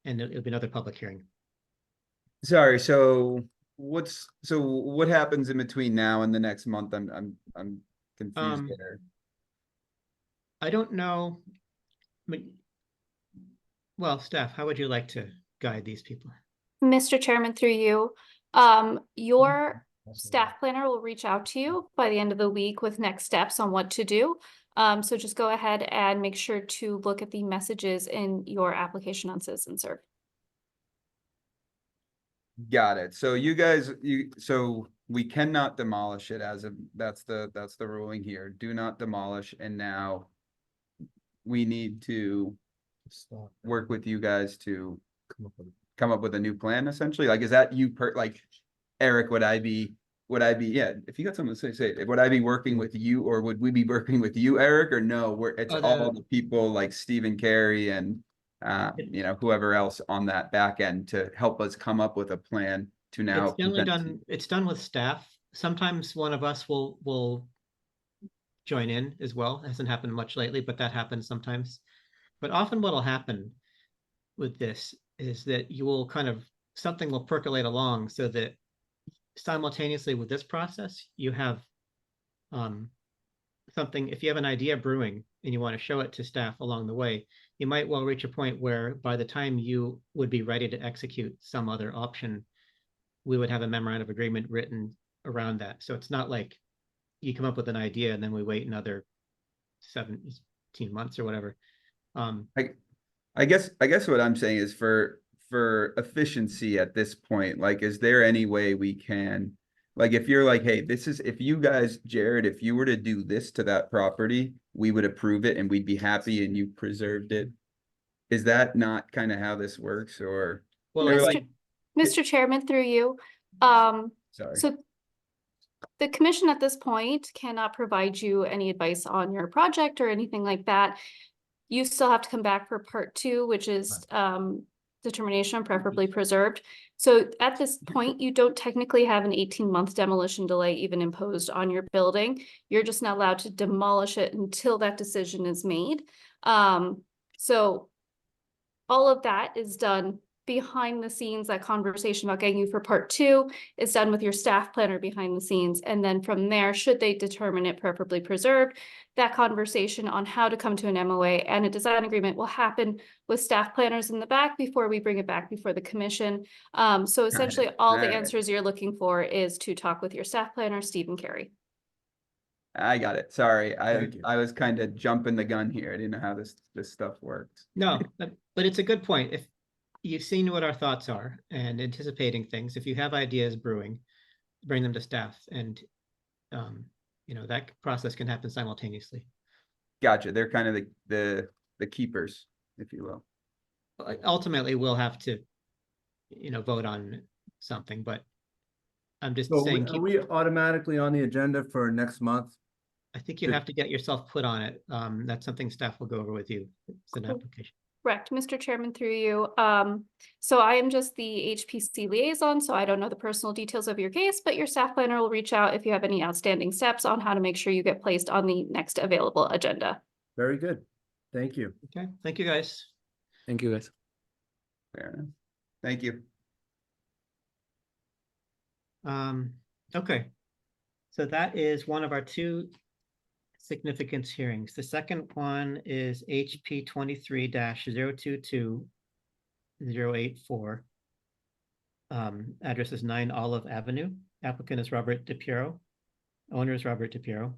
it'll be another public hearing. Sorry, so what happens in between now and the next month? I'm confused there. I don't know. I mean, well, staff, how would you like to guide these people? Mr. Chairman, through you, your staff planner will reach out to you by the end of the week with next steps on what to do. So just go ahead and make sure to look at the messages in your application on CitizenServe. Got it. So you guys, so we cannot demolish it as of, that's the ruling here. Do not demolish, and now we need to work with you guys to come up with a new plan, essentially. Like, is that you like, Eric, would I be, yeah, if you got something to say it. Would I be working with you, or would we be working with you, Eric, or no, it's all the people like Stephen Carey and you know, whoever else on that back end to help us come up with a plan to now. It's generally present done, it's done with staff. Sometimes one of us will join in as well. It hasn't happened much lately, but that happens sometimes. But often what'll happen with this is that you will kind of, something will percolate along so that simultaneously with this process, you have something, if you have an idea brewing and you want to show it to staff along the way, you might well reach a point where by the time you would be ready to execute some other option, we would have a memorandum of agreement written around that. So it's not like you come up with an idea and then we wait another 17 months or whatever. I guess what I'm saying is for efficiency at this point, like, is there any way we can, like, if you're like, hey, this is, if you guys, Jared, if you were to do this to that property, we would approve it and we'd be happy and you preserved it. Is that not kind of how this works, or? Well, Mr. Chairman, through you, Sorry. so the commission at this point cannot provide you any advice on your project or anything like that. You still have to come back for part 2, which is determination, preferably preserved. So at this point, you don't technically have an 18-month demolition delay even imposed on your building. You're just not allowed to demolish it until that decision is made. So all of that is done behind the scenes. That conversation about getting you for part 2 is done with your staff planner behind the scenes. And then from there, should they determine it preferably preserved, that conversation on how to come to an MOA and a design agreement will happen with staff planners in the back before we bring it back before the commission. So essentially all the answers you're looking for is to talk with your staff planner, Stephen Carey. I got it. Sorry. Thank you. I was kind of jumping the gun here. I didn't know how this stuff works. no, but it's a good point. If you've seen what our thoughts are and anticipating things, if you have ideas brewing, bring them to staff, and you know, that process can happen simultaneously. Gotcha. They're kind of the keepers, if you will. Ultimately, we'll have to, you know, vote on something, but I'm just So saying, are we automatically on the agenda for next month? I think you have to get yourself put on it. That's something staff will go over with you. It's an application. Correct, Mr. Chairman, through you. So I am just the HPC liaison, so I don't know the personal details of your case, but your staff planner will reach out if you have any outstanding steps on how to make sure you get placed on the next available agenda. Very good. Thank you. Okay, thank you, guys. Thank you, guys. Fair enough. Thank you. Okay. So that is one of our 2 significance hearings. The second one is HP 23-022-084. Address is 9 Olive Avenue. Applicant is Robert DiPiero. Owner is Robert DiPiero.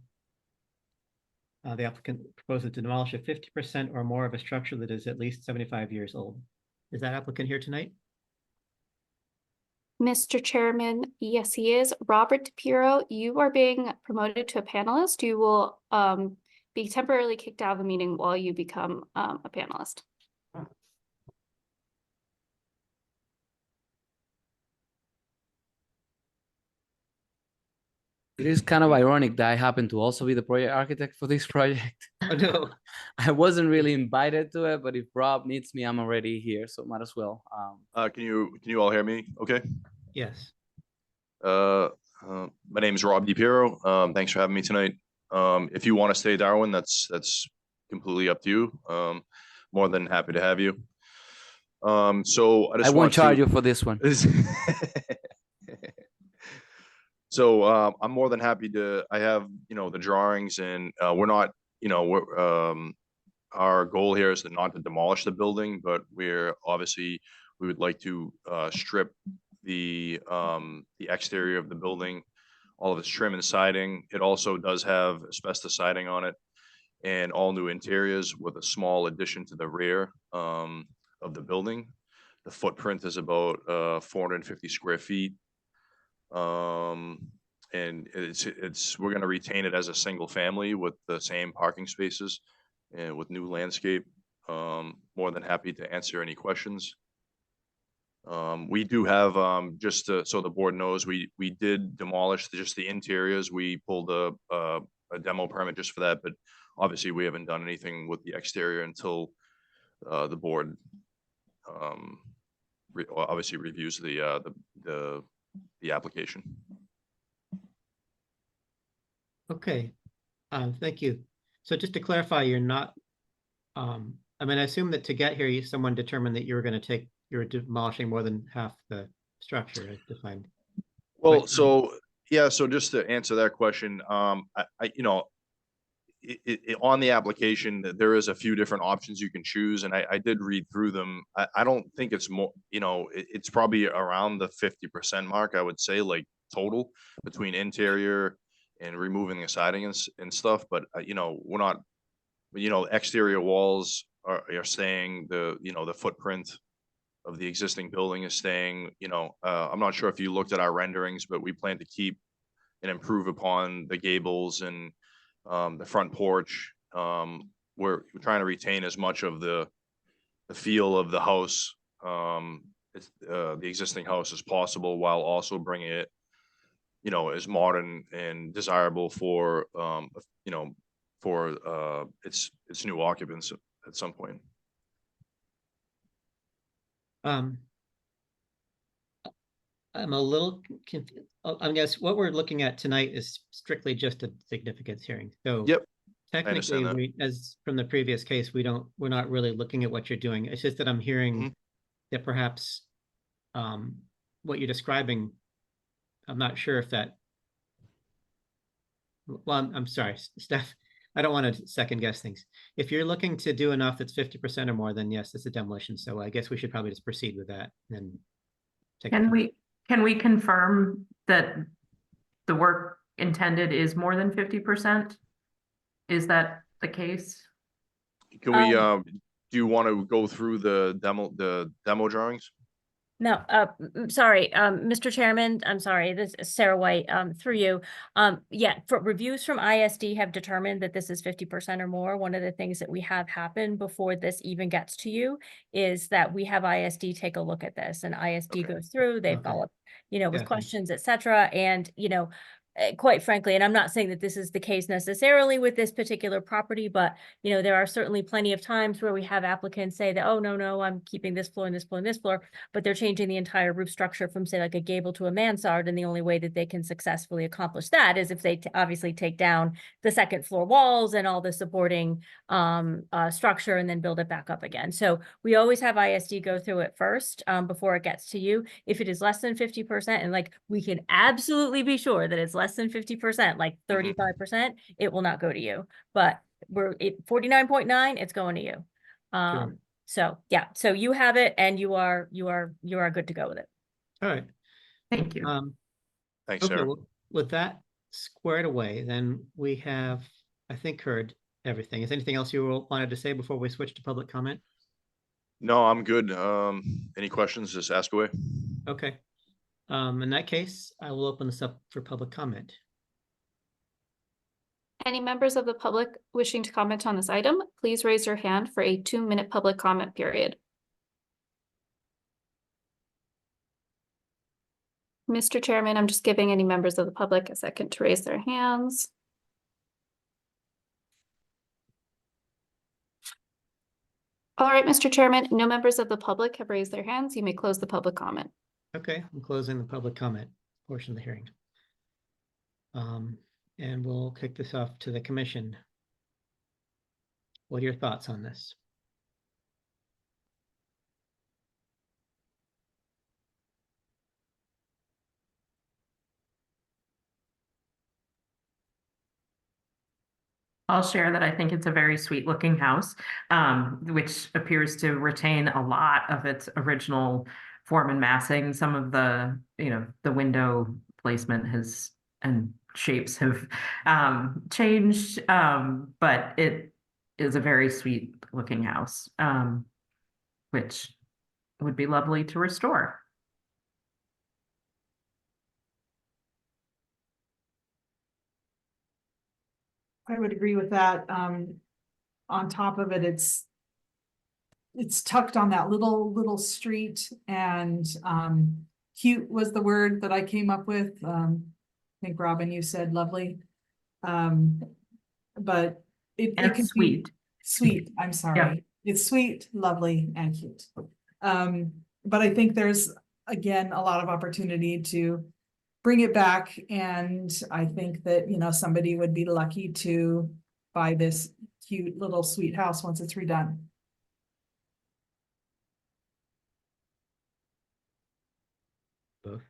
The applicant proposes to demolish 50% or more of a structure that is at least 75 years old. Is that applicant here tonight? Mr. Chairman, yes, he is. Robert DiPiero, you are being promoted to a panelist. You will be temporarily kicked out of the meeting while you become a panelist. It is kind of ironic that I happen to also be the project architect for this project. Oh, no. I wasn't really invited to it, but if Rob needs me, I'm already here, so might as well. Can you all hear me? Okay. Yes. My name is Rob DiPiero. Thanks for having me tonight. If you want to stay, Darwin, that's completely up to you. More than happy to have you. So I won't charge you for this one. So I'm more than happy to. I have, you know, the drawings, and we're not, you know, our goal here is to not to demolish the building, but we would like to strip the exterior of the building, all of its trim and siding. It also does have asbestos siding on it and all new interiors with a small addition to the rear of the building. The footprint is about 450 square feet. And we're gonna retain it as a single family with the same parking spaces and with new landscape. More than happy to answer any questions. We do have, so the board knows, we did demolish just the interiors. We pulled a demo permit just for that, but obviously we haven't done anything with the exterior until the board obviously reviews the application. Okay, thank you. So just to clarify, you're not, I mean, I assume that to get here, someone determined that you were gonna you're demolishing more than half the structure as defined. Well, But, so, yeah, so just to answer that question, you know, on the application, there is a few different options you can choose, and I did read through them. I don't think it's more, you know, it's probably around the 50% mark, I would say, like, total between interior and removing the siding and stuff, but, you know, we're not, you know, exterior walls are staying, you know, the footprint of the existing building is staying, you know, I'm not sure if you looked at our renderings, but we plan to keep and improve upon the gables and the front porch. We're trying to retain as much of the feel of the house, the existing house as possible, while also bringing it, you know, as modern and desirable for, you know, for its new occupants at some point. I'm a little confused. I guess what we're looking at tonight is strictly just a significance hearing. So Yep, technically, that. as from the previous case, we're not really looking at what you're doing. It's just that I'm hearing Mhm. that perhaps what you're describing, I'm not sure if that. Well, I'm sorry, Steph. I don't want to second guess things. If you're looking to do enough that's 50% or more, then yes, it's a demolition. So I guess we should probably just proceed with that and take. Can we confirm that the work intended is more than 50%? Is that the case? Can we, do you want to go through the demo drawings? No, sorry, Mr. Chairman, I'm sorry, this is Sarah White, through you. Yeah, for reviews from ISD have determined that this is 50% or more. One of the things that we have happen before this even gets to you is that we have ISD take a look at this, and ISD goes through, they Okay. follow up, you know, with Yeah, thanks. questions, et cetera, and, you know, quite frankly, and I'm not saying that this is the case necessarily with this particular property, but, you know, there are certainly plenty of times where we have applicants say that, oh, no, I'm keeping this floor and this floor and this floor, but they're changing the entire roof structure from, say, like a gable to a mansard, and the only way that they can successfully accomplish that is if they obviously take down the second floor walls and all the supporting structure and then build it back up again. So we always have ISD go through it first before it gets to you. If it is less than 50%, and like we can absolutely be sure that it's less than 50%, like 35%, it will not go to you. But we're at 49.9, it's going to you. Sure. So yeah, so you have it and you are good to go with it. All right. Thank you. Thanks, Okay, Sarah. well, with that squared away, then we have, I think, heard everything. Is anything else you wanted to say before we switch to public comment? No, I'm good. Any questions, just ask away. Okay. In that case, I will open this up for public comment. Any members of the public wishing to comment on this item, please raise your hand for a 2-minute public comment period. Mr. Chairman, I'm just giving any members of the public a second to raise their hands. All right, Mr. Chairman, no members of the public have raised their hands. You may close the public comment. Okay, I'm closing the public comment portion of the hearing. And we'll kick this off to the commission. What are your thoughts on this? I'll share that I think it's a very sweet looking house, which appears to retain a lot of its original form and massing. Some of the, the window placement has and shapes have changed, but it is a very sweet looking house, which would be lovely to restore. I would agree with that. On top of it, it's tucked on that little street, and cute was the word that I came up with. I think Robin, you said lovely. But it And could sweet. be sweet. I'm sorry. It's sweet, lovely, and cute. But I think there's, again, a lot of opportunity to bring it back, and I think that, somebody would be lucky to buy this cute little sweet house once it's redone. Both.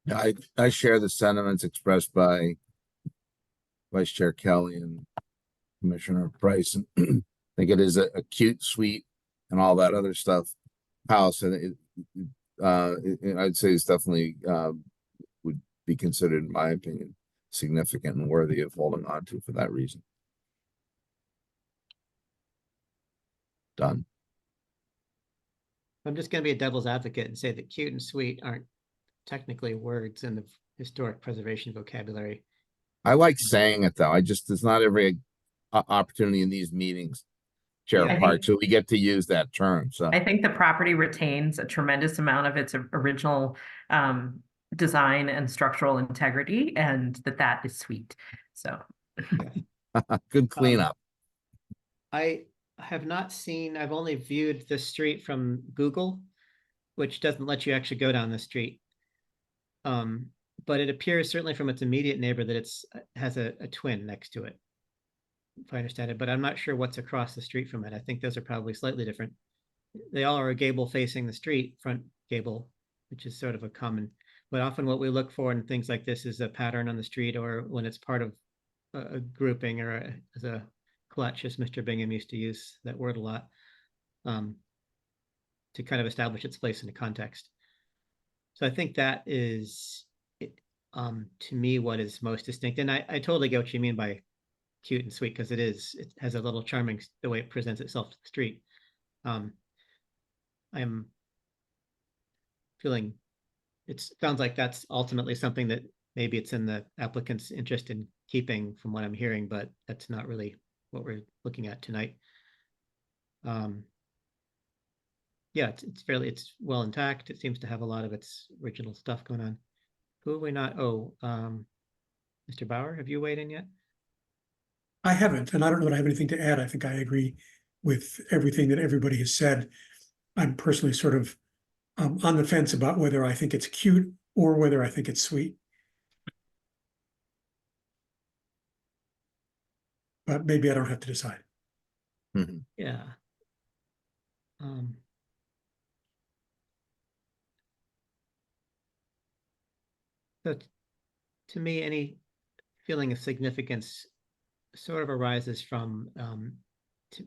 Yeah, I share the sentiments expressed by Vice Chair Kelly and Commissioner Price. And I think it is a cute, sweet, and all that other stuff house, and I'd say it's definitely would be considered, in my opinion, significant and worthy of holding on to for that reason. Done. I'm just gonna be a devil's advocate and say that cute and sweet aren't technically words in the historic preservation vocabulary. I like saying it though. It's not every opportunity in these meetings, Chair Yeah. Park, so we get to use that term, so. I think the property retains a tremendous amount of its original design and structural integrity, and that is sweet. So Good cleanup. I have not seen, I've only viewed the street from Google, which doesn't let you actually go down the street. But it appears certainly from its immediate neighbor that it's has a twin next to it, if I understand it, but I'm not sure what's across the street from it. I think those are probably slightly different. They all are a gable facing the street, front gable, which is sort of a common, but often what we look for in things like this is a pattern on the street, or when it's part of a grouping, or as a clutch, as Mr. Bingham used to use that word a lot, to kind of establish its place in a context. So I think that is, to me, what is most distinct. And I totally get what you mean by cute and sweet, because it has a little charming, the way it presents itself to the street. I'm feeling, it sounds like that's ultimately something that maybe it's in the applicant's interest in keeping, from what I'm hearing, but that's not really what we're looking at tonight. Yeah, it's well intact. It seems to have a lot of its original stuff going on. Who have we not? Oh, Mr. Bauer, have you weighed in yet? I haven't, and I don't know that I have anything to add. I think I agree with everything that everybody has said. I'm personally sort of on the fence about whether I think it's cute or whether I think it's sweet. But maybe I don't have to decide. Yeah. So to me, any feeling of significance sort of arises from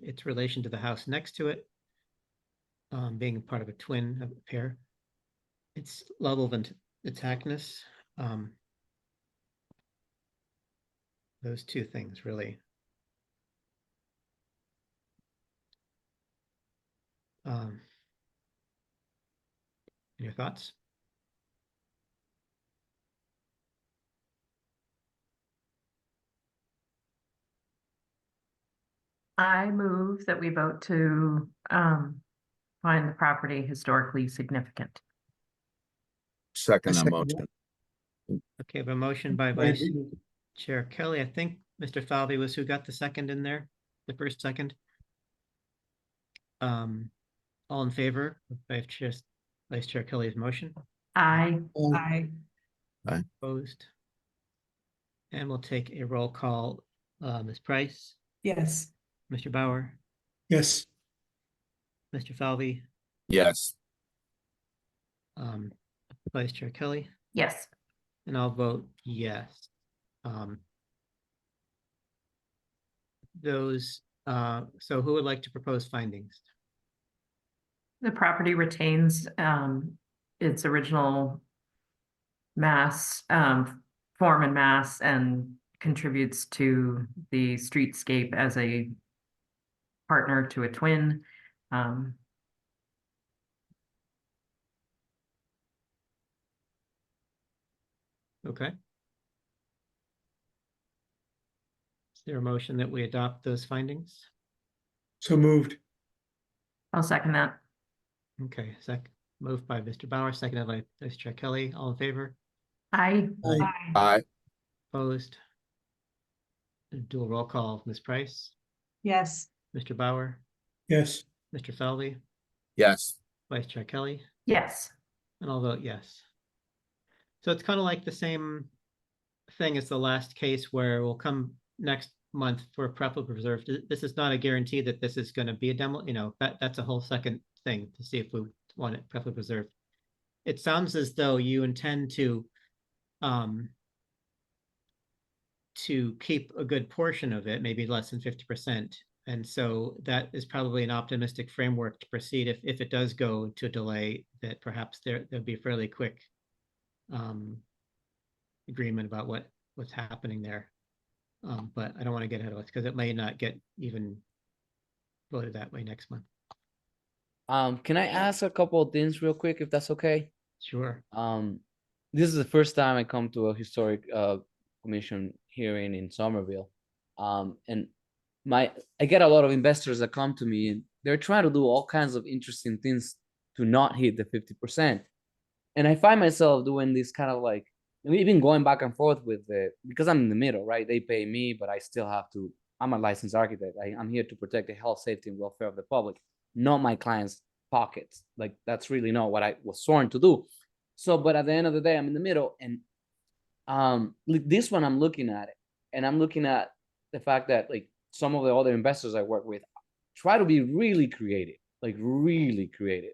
its relation to the house next to it, being part of a twin, of a pair. Its level of intactness. Those two things really. Your thoughts? I move that we vote to find the property historically significant. Second I second motion. Okay, a motion by Vice Chair Kelly. I think Mr. Falvey was who got the second in there, the first second. All in favor of Vice Chair Kelly's motion? I Opposed? And we'll take a roll call. Ms. Price, Yes. Mr. Bauer, Yes, Mr. Falvey, Yes. Vice Chair Kelly, yes. and I'll vote yes. So who would like to propose findings? The property retains its original mass, form and mass, and contributes to the streetscape as a partner to a twin. Okay. Is there a motion that we adopt those findings? So moved. I'll second that. Okay, moved by Mr. Bauer, seconded by Vice Chair Kelly. All in favor? Aye. Aye. Aye. Opposed? Do a roll call. Ms. Price, Yes. Mr. Bauer, Yes. Mr. Felby, Yes. Vice Chair Kelly, Yes. and I'll vote yes. So it's kind of like the same thing as the last case where we'll come next month for preferably preserved. This is not a guarantee that this is going to be a demo, that's a whole second thing to see if we want it preferably preserved. It sounds as though you intend to keep a good portion of it, maybe less than 50%. And so that is probably an optimistic framework to proceed if it does go to delay, that perhaps there'll be a fairly quick agreement about what's happening there. But I don't want to get ahead of us because it may not get even voted that way next month. Can I ask a couple of things real quick, if that's okay? Sure. This is the first time I come to a historic commission hearing in Somerville. And I get a lot of investors that come to me and they're trying to do all kinds of interesting things to not hit the 50%. And I find myself doing this kind of like, we've been going back and forth with because I'm in the middle, right? They pay me, but I still have to, I'm a licensed architect. I'm here to protect the health, safety, and welfare of the public, not my clients' pockets. Like, that's really not what I was sworn to do. So, but at the end of the day, I'm in the middle. And this one, I'm looking at it, and I'm looking at the fact that like some of the other investors I work with try to be really creative, like really creative.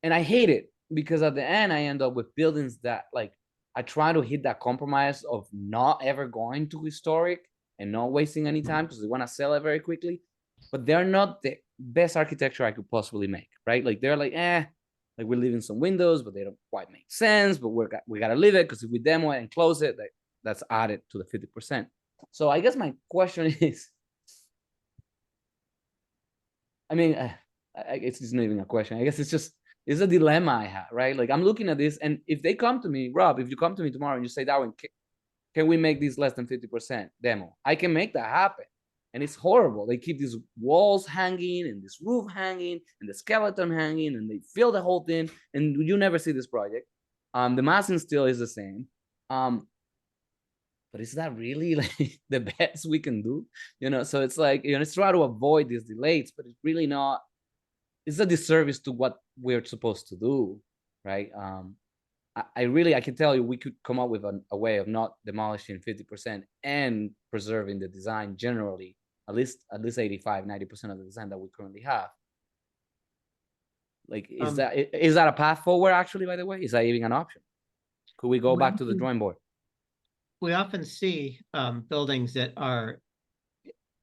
And I hate it because at the end, I end up with buildings that like, I try to hit that compromise of not ever going to historic and not wasting any time because they want to sell it very quickly, but they're not the best architecture I could possibly make, right? Like they're like, like we're leaving some windows, but they don't quite make sense, but we got to leave it because if we demo it and close it, that's added to the 50%. So I guess my question is, I mean, it's not even a question. I guess it's a dilemma I have, right? Like I'm looking at this, and if they come to me, Rob, if you come to me tomorrow and you say, Darwin, can we make this less than 50% demo? I can make that happen. And it's horrible. They keep these walls hanging and this roof hanging and the skeleton hanging, and they fill the whole thing, and you never see this project. The massing still is the same. But is that really like the best we can do? So it's like, let's try to avoid these delays, but it's really not. It's a disservice to what we're supposed to do, right? I can tell you we could come up with a way of not demolishing 50% and preserving the design generally, at least 85, 90% of the design that we currently have. Like, is that a path forward actually, by the way? Is that even an option? Could we go back to the drawing board? We often see buildings that are,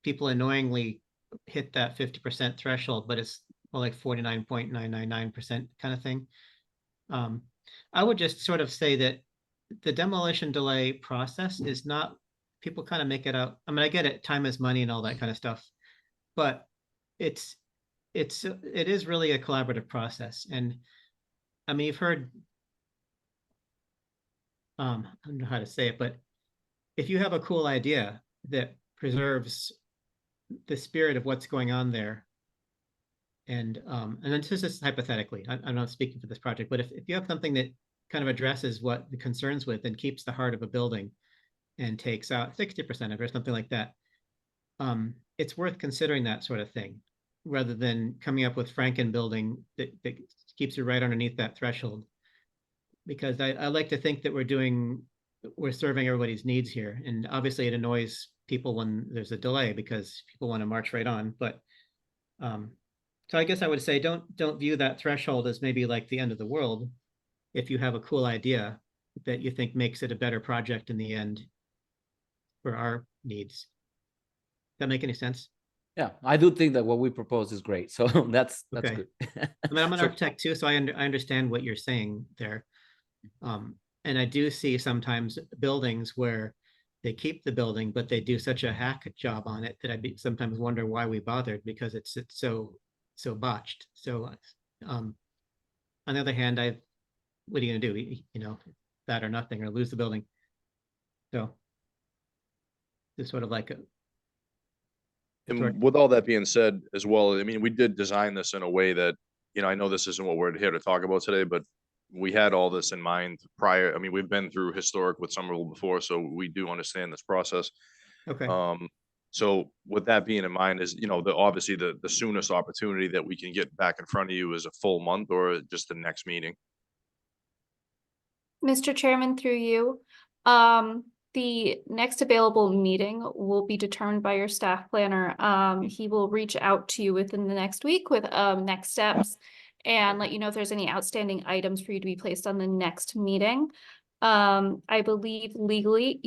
people annoyingly hit that 50% threshold, but it's more like 49.999% kind of thing. I would just sort of say that the demolition delay process is not, people kind of make it out. I mean, I get it, time is money and all that kind of stuff, but it is really a collaborative process. And I mean, you've heard, I don't know how to say it, but if you have a cool idea that preserves the spirit of what's going on there, and then this is hypothetically, I'm not speaking for this project, but if you have something that kind of addresses what the concerns with and keeps the heart of a building and takes out 60% of it or something like that, it's worth considering that sort of thing rather than coming up with Franken building that keeps you right underneath that threshold. Because I like to think that we're serving everybody's needs here. And obviously it annoys people when there's a delay because people want to march right on. But so I guess I would say don't view that threshold as maybe like the end of the world if you have a cool idea that you think makes it a better project in the end. for our needs. Does that make any sense? Yeah, I do think that what we propose is great, so that's Okay. good. I mean, I'm an So- architect too, so I understand what you're saying there. And I do see sometimes buildings where they keep the building, but they do such a hack job on it that sometimes wonder why we bothered, because it's so botched. So, on the other hand, what are you gonna do? You know, that or nothing, or lose the building. So it's sort of like a. it's sort- And with all that being said as well, I mean, we did design this in a way that, you know, I know this isn't what we're here to talk about today, but we had all this in mind prior. I mean, we've been through historic with Somerville before, so we do understand this process. Okay, So with that being in mind, is, you know, obviously the soonest opportunity that we can get back in front of you is a full month or just the next meeting. Mr. Chairman, through you, the next available meeting will be determined by your staff planner. He will reach out to you within the next week with, next steps and let you know if there's any outstanding items for you to be placed on the next meeting. I believe legally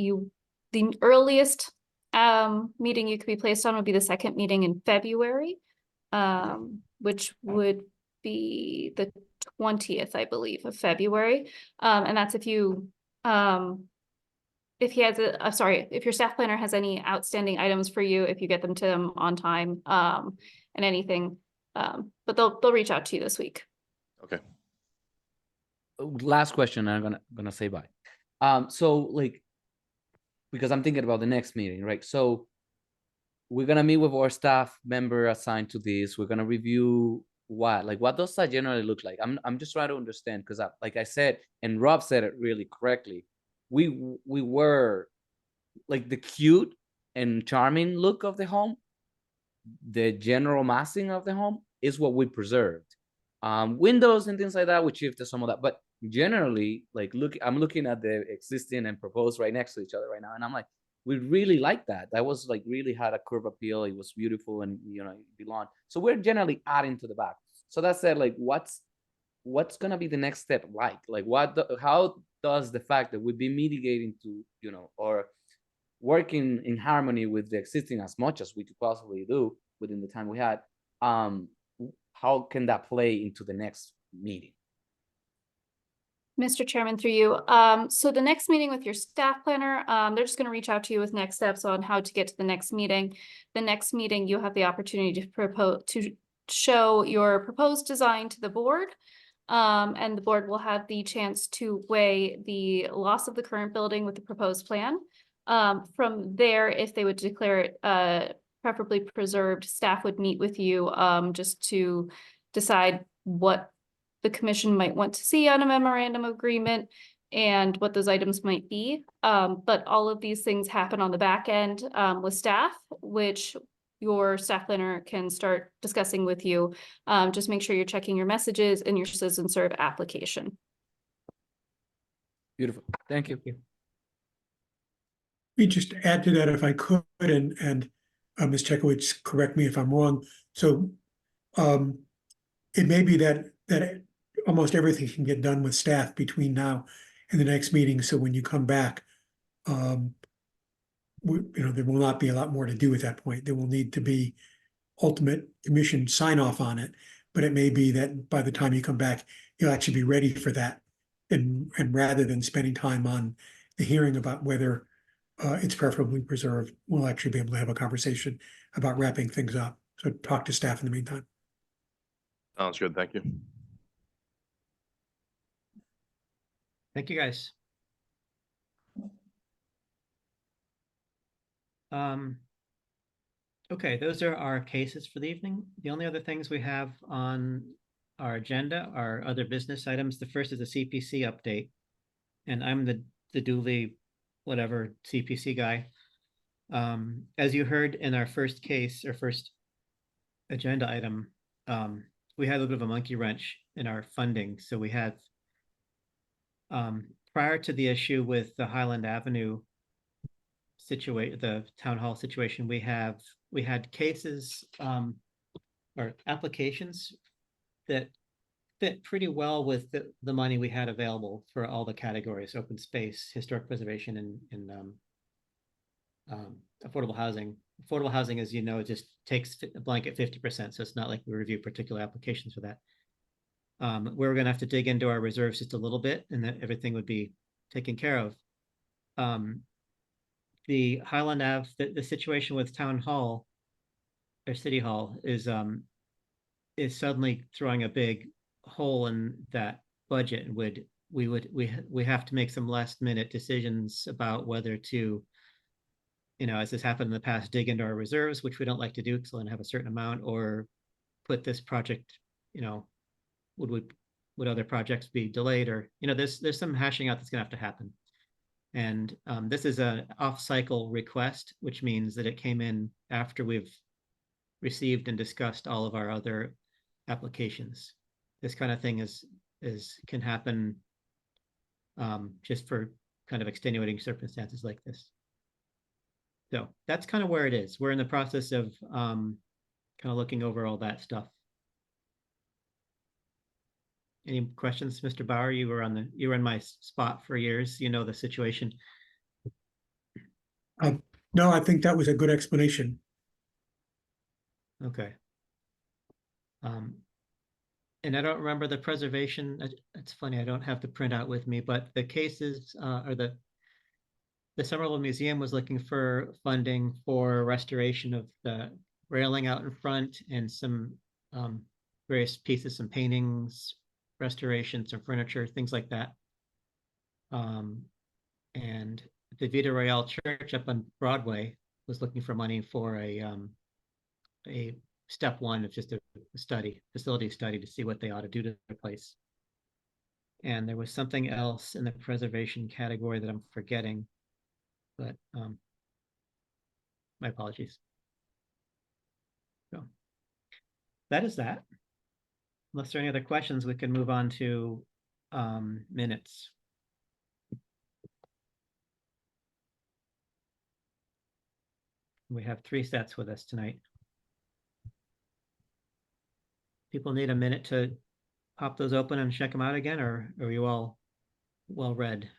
the earliest, meeting you could be placed on would be the second meeting in February, which would be the 20th, I believe, of February. And that's if you, if he has if your staff planner has any outstanding items for you, if you get them to them on time, and anything, but they'll reach out to you this week. Okay. Last question, and I'm gonna say bye. So like, because I'm thinking about the next meeting, right? So we're gonna meet with our staff member assigned to this. We're gonna review what does that generally look like? I'm just trying to understand, because like I said, and Rob said it really correctly. We were like the cute and charming look of the home, the general massing of the home is what we preserved. Windows and things like that, we shifted some of that, but generally, like, I'm looking at the existing and proposed right next to each other right now, and I'm like, we really like that. That was like really had a curve appeal. It was beautiful, and you know, it belonged. So we're generally adding to the back. So that said, like, what's gonna be the next step like? Like, how does the fact that we've been mitigating to, you know, or working in harmony with the existing as much as we could possibly do within the time we had, how can that play into the next meeting? Mr. Chairman, through you. So the next meeting with your staff planner, they're just gonna reach out to you with next steps on how to get to the next meeting. The next meeting, you have the opportunity to show your proposed design to the board. And the board will have the chance to weigh the loss of the current building with the proposed plan. From there, if they would declare it, preferably preserved, staff would meet with you, just to decide what the commission might want to see on a memorandum of agreement and what those items might be. But all of these things happen on the back end, with staff, which your staff planner can start discussing with you. Just make sure you're checking your messages in your citizen serve application. Beautiful. Thank you. thank you. Let me just add to that if I could, and Ms. Chekowitz, correct me if I'm wrong. So it may be that almost everything can get done with staff between now and the next meeting. So when you come back, you know, there will not be a lot more to do at that point. There will need to be ultimate commission sign off on it, but it may be that by the time you come back, you'll actually be ready for that. And rather than spending time on the hearing about whether it's preferably preserved, we'll actually be able to have a conversation about wrapping things up. So talk to staff in the meantime. Sounds good. Thank you. Thank you, guys. Okay, those are our cases for the evening. The only other things we have on our agenda are other business items. The first is a CPC update. And I'm the duly whatever CPC guy. As you heard in our first case, or first agenda item, we had a little bit of a monkey wrench in our funding. So we had, prior to the issue with the Highland Avenue the town hall situation, we had cases, or applications that fit pretty well with the money we had available for all the categories: open space, historic preservation, and affordable housing. Affordable housing, as you know, just takes a blanket 50%, so it's not like we review particular applications for that. We're gonna have to dig into our reserves just a little bit, and that everything would be taken care of. The Highland Ave, the situation with Town Hall or City Hall is suddenly throwing a big hole in that budget, and we have to make some last minute decisions about whether to, as this happened in the past, dig into our reserves, which we don't like to do because we'll only have a certain amount, or put this project, would other projects be delayed, or, there's some hashing out that's gonna have to happen. And this is an off-cycle request, which means that it came in after we've received and discussed all of our other applications. This kind of thing can happen just for kind of extenuating circumstances like this. So that's kind of where it is. We're in the process of kind of looking over all that stuff. Any questions, Mr. Bauer? You were in my spot for years. You know the situation. No, I think that was a good explanation. Okay. And I don't remember the preservation. It's funny, I don't have the printout with me, but the cases are the Somerville Museum was looking for funding for restoration of the railing out in front and some various pieces, some paintings, restoration, some furniture, things like that. And the Vita Royale Church up on Broadway was looking for money for a step one of just a facility study to see what they ought to do to the place. And there was something else in the preservation category that I'm forgetting, but my apologies. So that is that. Unless there are any other questions, we can move on to minutes. We have 3 sets with us tonight. People need a minute to pop those open and check them out again, or are you all well read?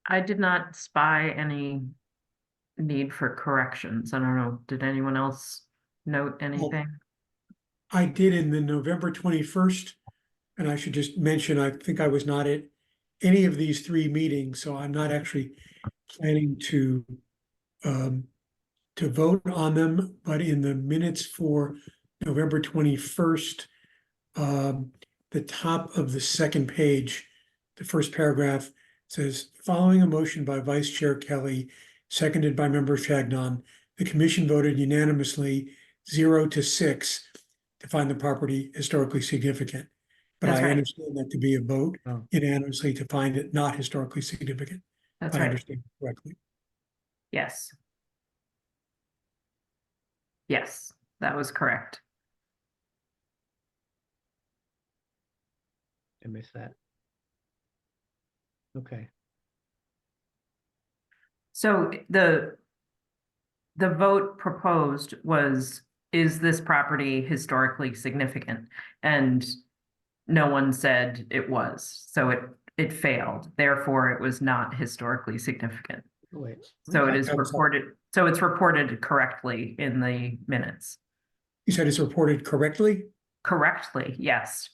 I did not spy any need for corrections. I don't know. Did anyone else note anything? I did in the November 21st, and I should just mention, I think I was not at any of these 3 meetings, so I'm not actually planning to vote on them, but in the minutes for November 21st, the top of the second page, the first paragraph says, following a motion by Vice Chair Kelly, seconded by Member Chagnon, the commission voted unanimously 0 to 6 to find the property historically significant. But That's I right. understand that to be a vote Oh. unanimously to find it not historically significant. That's I right. understand correctly. Yes. Yes, that was correct. I missed that. Okay. So the vote proposed was, is this property historically significant? And no one said it was, so it failed. Therefore, it was not historically significant. Wait. So it Okay. is reported, so it's reported correctly in the minutes. You said it's reported correctly? Correctly, yes.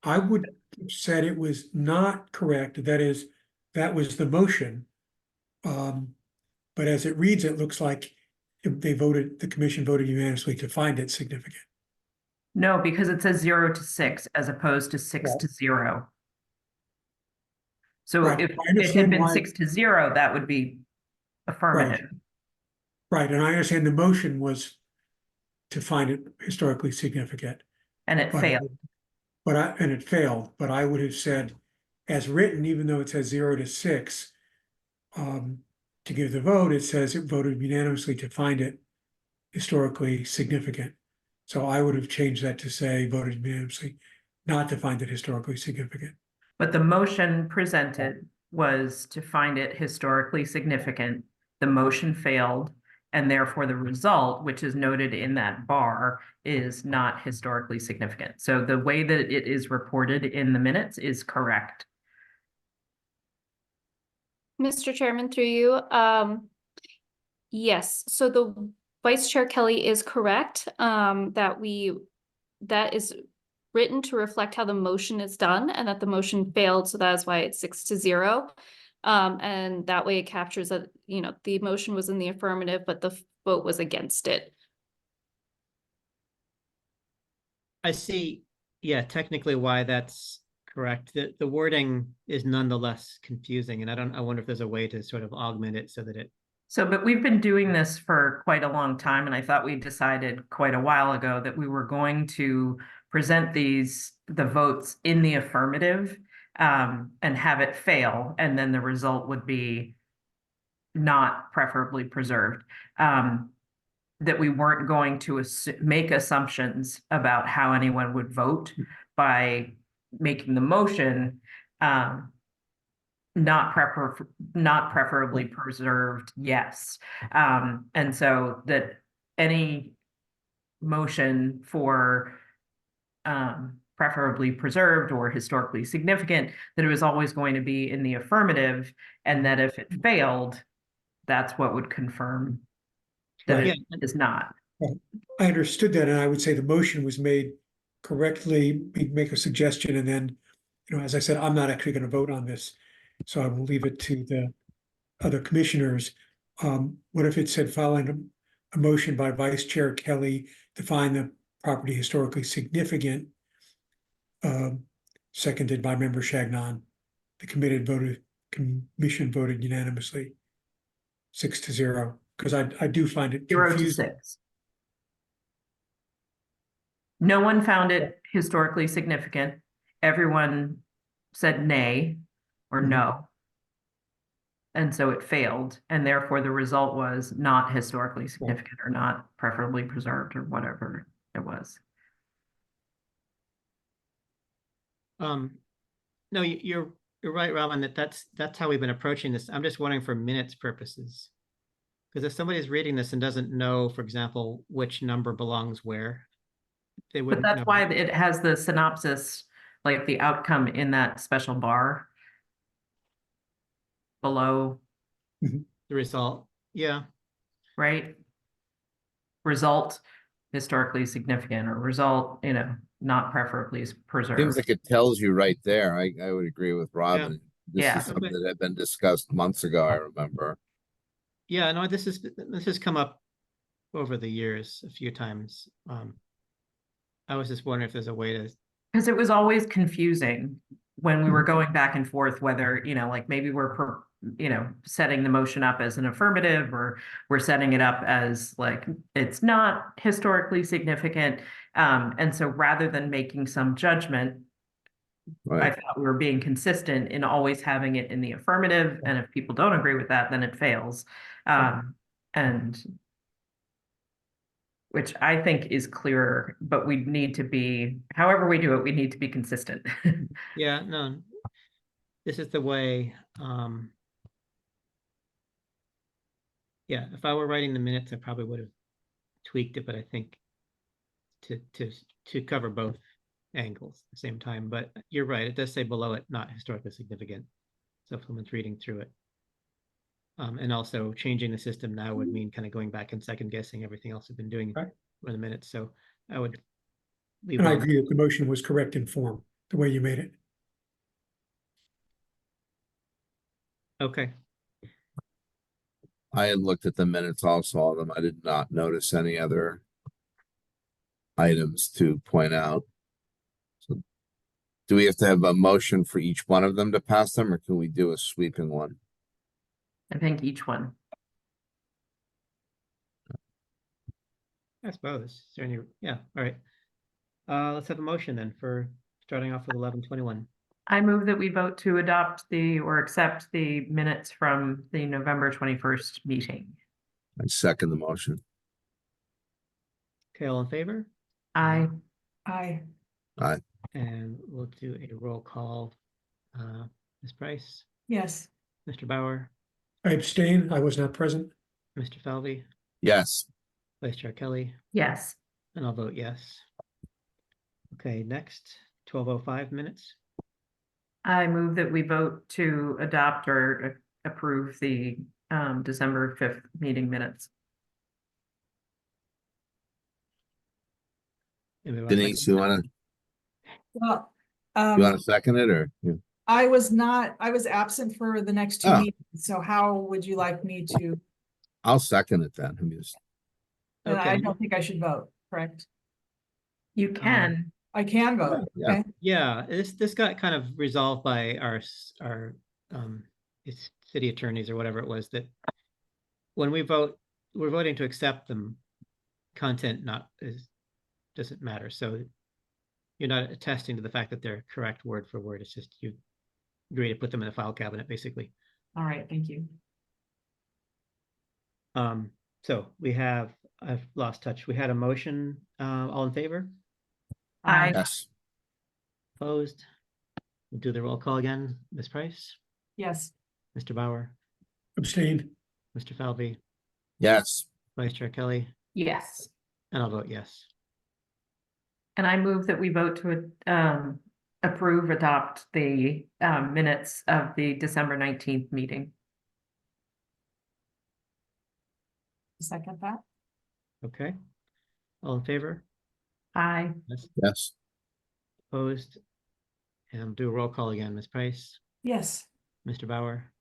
I would have said it was not correct. That is, that was the motion. But as it reads, it looks like the commission voted unanimously to find it significant. No, because it says 0 to 6 as opposed to 6 to 0. So Right, if I it had understand been why- 6 to 0, that would be affirmative. Right, and I understand the motion was to find it historically significant. And it But failed. and it failed, but I would have said, as written, even though it says 0 to 6, to give the vote, it says it voted unanimously to find it historically significant. So I would have changed that to say voted unanimously not to find it historically significant. But the motion presented was to find it historically significant. The motion failed, and therefore the result, which is noted in that bar, is not historically significant. So the way that it is reported in the minutes is correct. Mr. Chairman, through you, yes, so the Vice Chair Kelly is correct, that is written to reflect how the motion is done and that the motion failed, so that is why it's 6-0. And that way it captures that, you know, the motion was in the affirmative, but the vote was against it. I see, yeah, technically why that's correct. The wording is nonetheless confusing, and I wonder if there's a way to sort of augment it so that it, So, but we've been doing this for quite a long time, and I thought we decided quite a while ago that we were going to present the votes in the affirmative, and have it fail, and then the result would be not preferably preserved. That we weren't going to make assumptions about how anyone would vote by making the motion, not preferably preserved, yes. And so that any motion for preferably preserved or historically significant, that it was always going to be in the affirmative, and that if it failed, that's what would confirm that Right. it is not. I understood that, and I would say the motion was made correctly. We'd make a suggestion, and then, you know, as I said, I'm not actually going to vote on this, so I will leave it to the other commissioners. What if it said following a motion by Vice Chair Kelly to find the property historically significant, seconded by Member Shagnon, the commission voted unanimously, 6-0. Because I do find it 0 to confusing. 6. No one found it historically significant. Everyone said nay or no. And so it failed, and therefore the result was not historically significant or not preferably preserved or whatever it was. no, you're right, Robin, that's how we've been approaching this. I'm just wondering for minutes purposes. Because if somebody's reading this and doesn't know, for example, which number belongs where, they But wouldn't that's know why it has the synopsis, like the outcome in that special bar below, the result. Yeah, right? Result historically significant, or result, you know, not preferably Seems preserved. like it tells you right there. I would agree with Robin. This Yeah. is something that had been discussed months ago, I remember. yeah, no, this has come up over the years a few times. I was just wondering if there's a way to, Because it was always confusing when we were going back and forth, whether, you know, like maybe we're, you know, setting the motion up as an affirmative, or we're setting it up as like, it's not historically significant. And so rather than making some judgment, I Right. thought we were being consistent in always having it in the affirmative, and if people don't agree with that, then it fails. And which I think is clearer, but we need to be, however we do it, we need to be consistent. yeah, no. This is the way, yeah, if I were writing the minutes, I probably would have tweaked it, but I think to cover both angles at the same time, but you're right, it does say below it, not historically significant. So if someone's reading through it. And also changing the system now would mean kind of going back and second guessing everything else we've been doing Right. for the minutes, so I would leave. And I it on. agree that the motion was correct in form, the way you made it. Okay, I had looked at the minutes, all saw them. I did not notice any other items to point out. So do we have to have a motion for each one of them to pass them, or can we do a sweeping one? I think each one. I suppose. Is there any, yeah, all right. Let's have a motion then for starting off with 11/21. I move that we vote to adopt or accept the minutes from the November 21st meeting. I second the motion. Okay, all in favor? I, Aye. And we'll do a roll call. Ms. Price, Yes. Mr. Bauer, I abstain. I was not present. Mr. Falvey, Yes, Vice Chair Kelly, yes. and I'll vote yes. Okay, next, 12:05 minutes. I move that we vote to adopt or approve the December 5th meeting minutes. Anybody want a Denise, second? you wanna, Well, you wanna second it or? I was absent for the next two Oh. meetings, so how would you like me to? I'll second it then. I'm just, And I Okay. don't think I should vote, correct? You can. I can vote, Yeah. okay? Yeah, this got kind of resolved by our it's city attorneys or whatever it was, that when we vote, we're voting to accept them. Content doesn't matter, so you're not attesting to the fact that they're correct word for word. It's just you agree to put them in a file cabinet, basically. All right, thank you. So I've lost touch. We had a motion, all in favor, Aye. yes, opposed? We'll do the roll call again. Ms. Price, Yes, Mr. Bauer, Abstain. Mr. Falvey, yes, Vice Chair Kelly, Yes. and I'll vote yes. And I move that we vote to adopt the minutes of the December 19th meeting. second that. Okay. All in favor? Aye. Yes, yes, opposed? And do a roll call again. Ms. Price, Yes, Mr. Bauer,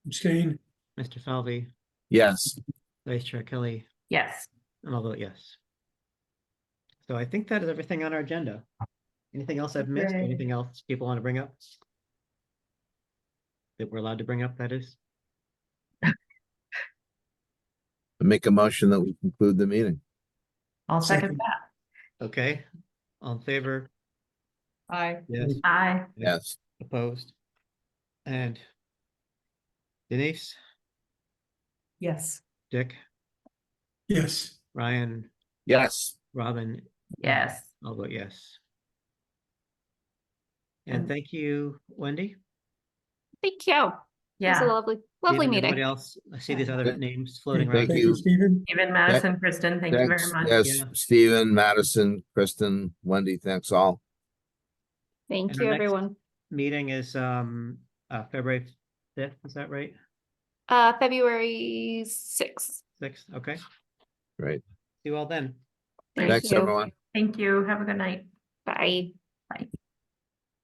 Abstain. Mr. Falvey, yes. Vice Chair Kelly, Yes. and I'll vote yes. So I think that is everything on our agenda. Anything else I've missed? Okay. Anything else people want to bring up? That we're allowed to bring up, that is? I make a motion that we conclude the meeting. I'll second Second. that. Okay, all in favor? aye. Yes, Aye. Yes, opposed? And Denise, Yes, Dick, Yes. Ryan, yes. Robin, Yes. I'll vote yes. And And- thank you, Wendy. Thank you. It was a Yeah. lovely Stephen, everybody meeting. else, I see these other Thank- names floating thank around. Thank you. you, Stephen. Stephen, Madison, Kristen, thank you very Thanks, much. yes, Yeah. Stephen, Madison, Kristen, Wendy, thanks all. Thank And you, our next everyone. Meeting is February 5th, is that right? February 6th. 6th, okay. Great. See you all then. Thank Thanks, you. everyone. Thank you. Have a good night. Bye. Bye.